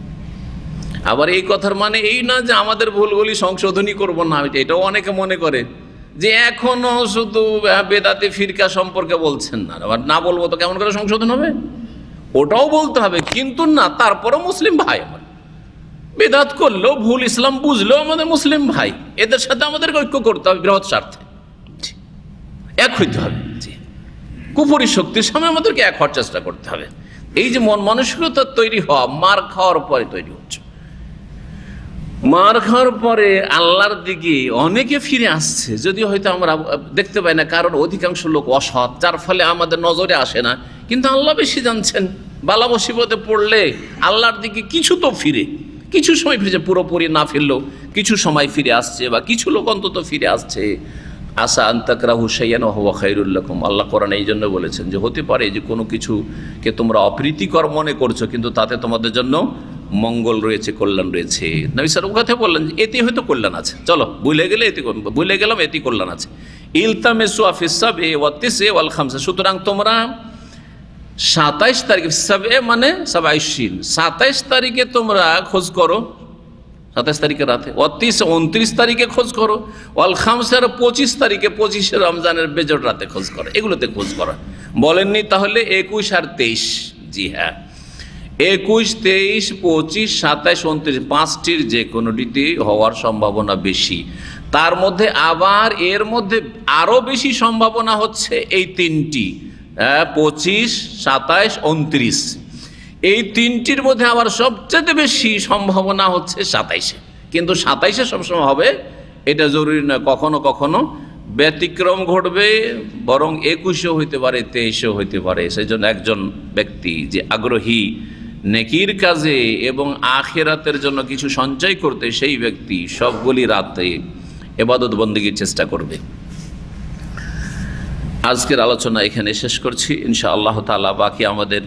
S2: আবার এই কথার মানে এই না যে আমাদের ভুলগুলি সংশোধনই করব না, এটাও অনেকে মনে করে যে এখনো শুধু বেদাতে ফিরকা সম্পর্কে বলছেন না, আবার না বলবো তো কেমন করে সংশোধন হবে? ওটাও বলতে হবে, কিন্তু না, তারপরও মুসলিম ভাই আমার বেদাত করলেও, ভুল ইসলাম বুঝলেও আমাদের মুসলিম ভাই, এদের সাথে আমাদেরকে ঐক্য করতে হবে বৃহৎ স্বার্থে, এক হইতে হবে। জি, কুফরি শক্তির সামনে আমাদেরকে এক হওয়ার চেষ্টা করতে হবে। এই যে মন মানসিকতা তৈরি হওয়া, মার খাওয়ার পরে তৈরি হচ্ছে। মার খাওয়ার পরে আল্লাহর দিকে অনেকে ফিরে আসছে, যদিও হয়তো আমরা দেখতে পাই না, কারণ অধিকাংশ লোক অসৎ, যার ফলে আমাদের নজরে আসে না। কিন্তু আল্লাহ বেশি জানছেন, বালা মুসিবতে পড়লে আল্লাহর দিকে কিছু তো ফিরে, কিছু সময় ফিরেছে, পুরোপুরি না ফিরলেও কিছু সময় ফিরে আসছে, বা কিছু লোক অন্তত ফিরে আসছে। আসা আন্তাকরাহু শাইয়ান ওয়া হুয়া খায়রুল লাকুম। আল্লাহ কোরআনে এই জন্য বলেছেন যে হতে পারে যে কোনো কিছুকে তোমরা অপ্রীতিকর মনে করছো, কিন্তু তাতে তোমাদের জন্য মঙ্গল রয়েছে, কল্যাণ রয়েছে। নবী সাল্লাল্লাহু আলাইহি ওয়াসাল্লাম বললেন এতে হয়তো কল্যাণ আছে, চলো ভুলে গেলাম এতে কল্যাণ আছে। ইলতামিসু ফিস সাবঈ ওয়াত তিসঈ ওয়াল খামসা, সুতরাং তোমরা 27 তারিখে, সাবে মানে 27 তারিখে তোমরা খোঁজ করো, 27 তারিখে রাতে, 29 তারিখে খোঁজ করো, ওয়াল খামসার 25 তারিখে, 25 রমজানের বেজোড় রাতে খোঁজ করো, এগুলোতে খোঁজ করো। বলেননি তাহলে 21 আর 23? জি হ্যাঁ, 21, 23, 25, 27, 29 পাঁচটির যে কোনোটিতে হওয়ার সম্ভাবনা বেশি। তার মধ্যে আবার এর মধ্যে আরও বেশি সম্ভাবনা হচ্ছে এই তিনটি, 25, 27, 29। এই তিনটির মধ্যে আবার সবচেয়ে বেশি সম্ভাবনা হচ্ছে 27-এ, কিন্তু 27-এ সবসময় হবে এটা জরুরি নয়, কখনো কখনো ব্যতিক্রম ঘটবে, বরং 21-এও হইতে পারে, 23-এও হইতে পারে। সেই জন্য একজন ব্যক্তি যে আগ্রহী নেকির কাজে এবং আখিরাতের জন্য কিছু সঞ্চয় করতে, সেই ব্যক্তি সবগুলি রাতে ইবাদত বন্দেগীর চেষ্টা করবে। আজকের আলোচনা এখানে শেষ করছি ইনশাআল্লাহ তাআলা। বাকি আমাদের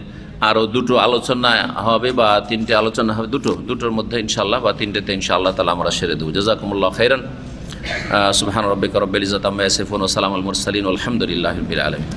S2: আরও দুটো আলোচনা হবে বা তিনটে আলোচনা হবে, দুটোর মধ্যে ইনশাআল্লাহ বা তিনটেতে ইনশাআল্লাহ তাআলা আমরা সেরে দেবো। জাযাকুমুল্লাহ খাইরান। সুবহান রাব্বিকা রাব্বিল ইজ্জাতি আম্মা ইয়াসিফুন ওয়া সালামুল মুরসালিন ওয়া আলহামদুলিল্লাহি রাব্বিল আলামিন।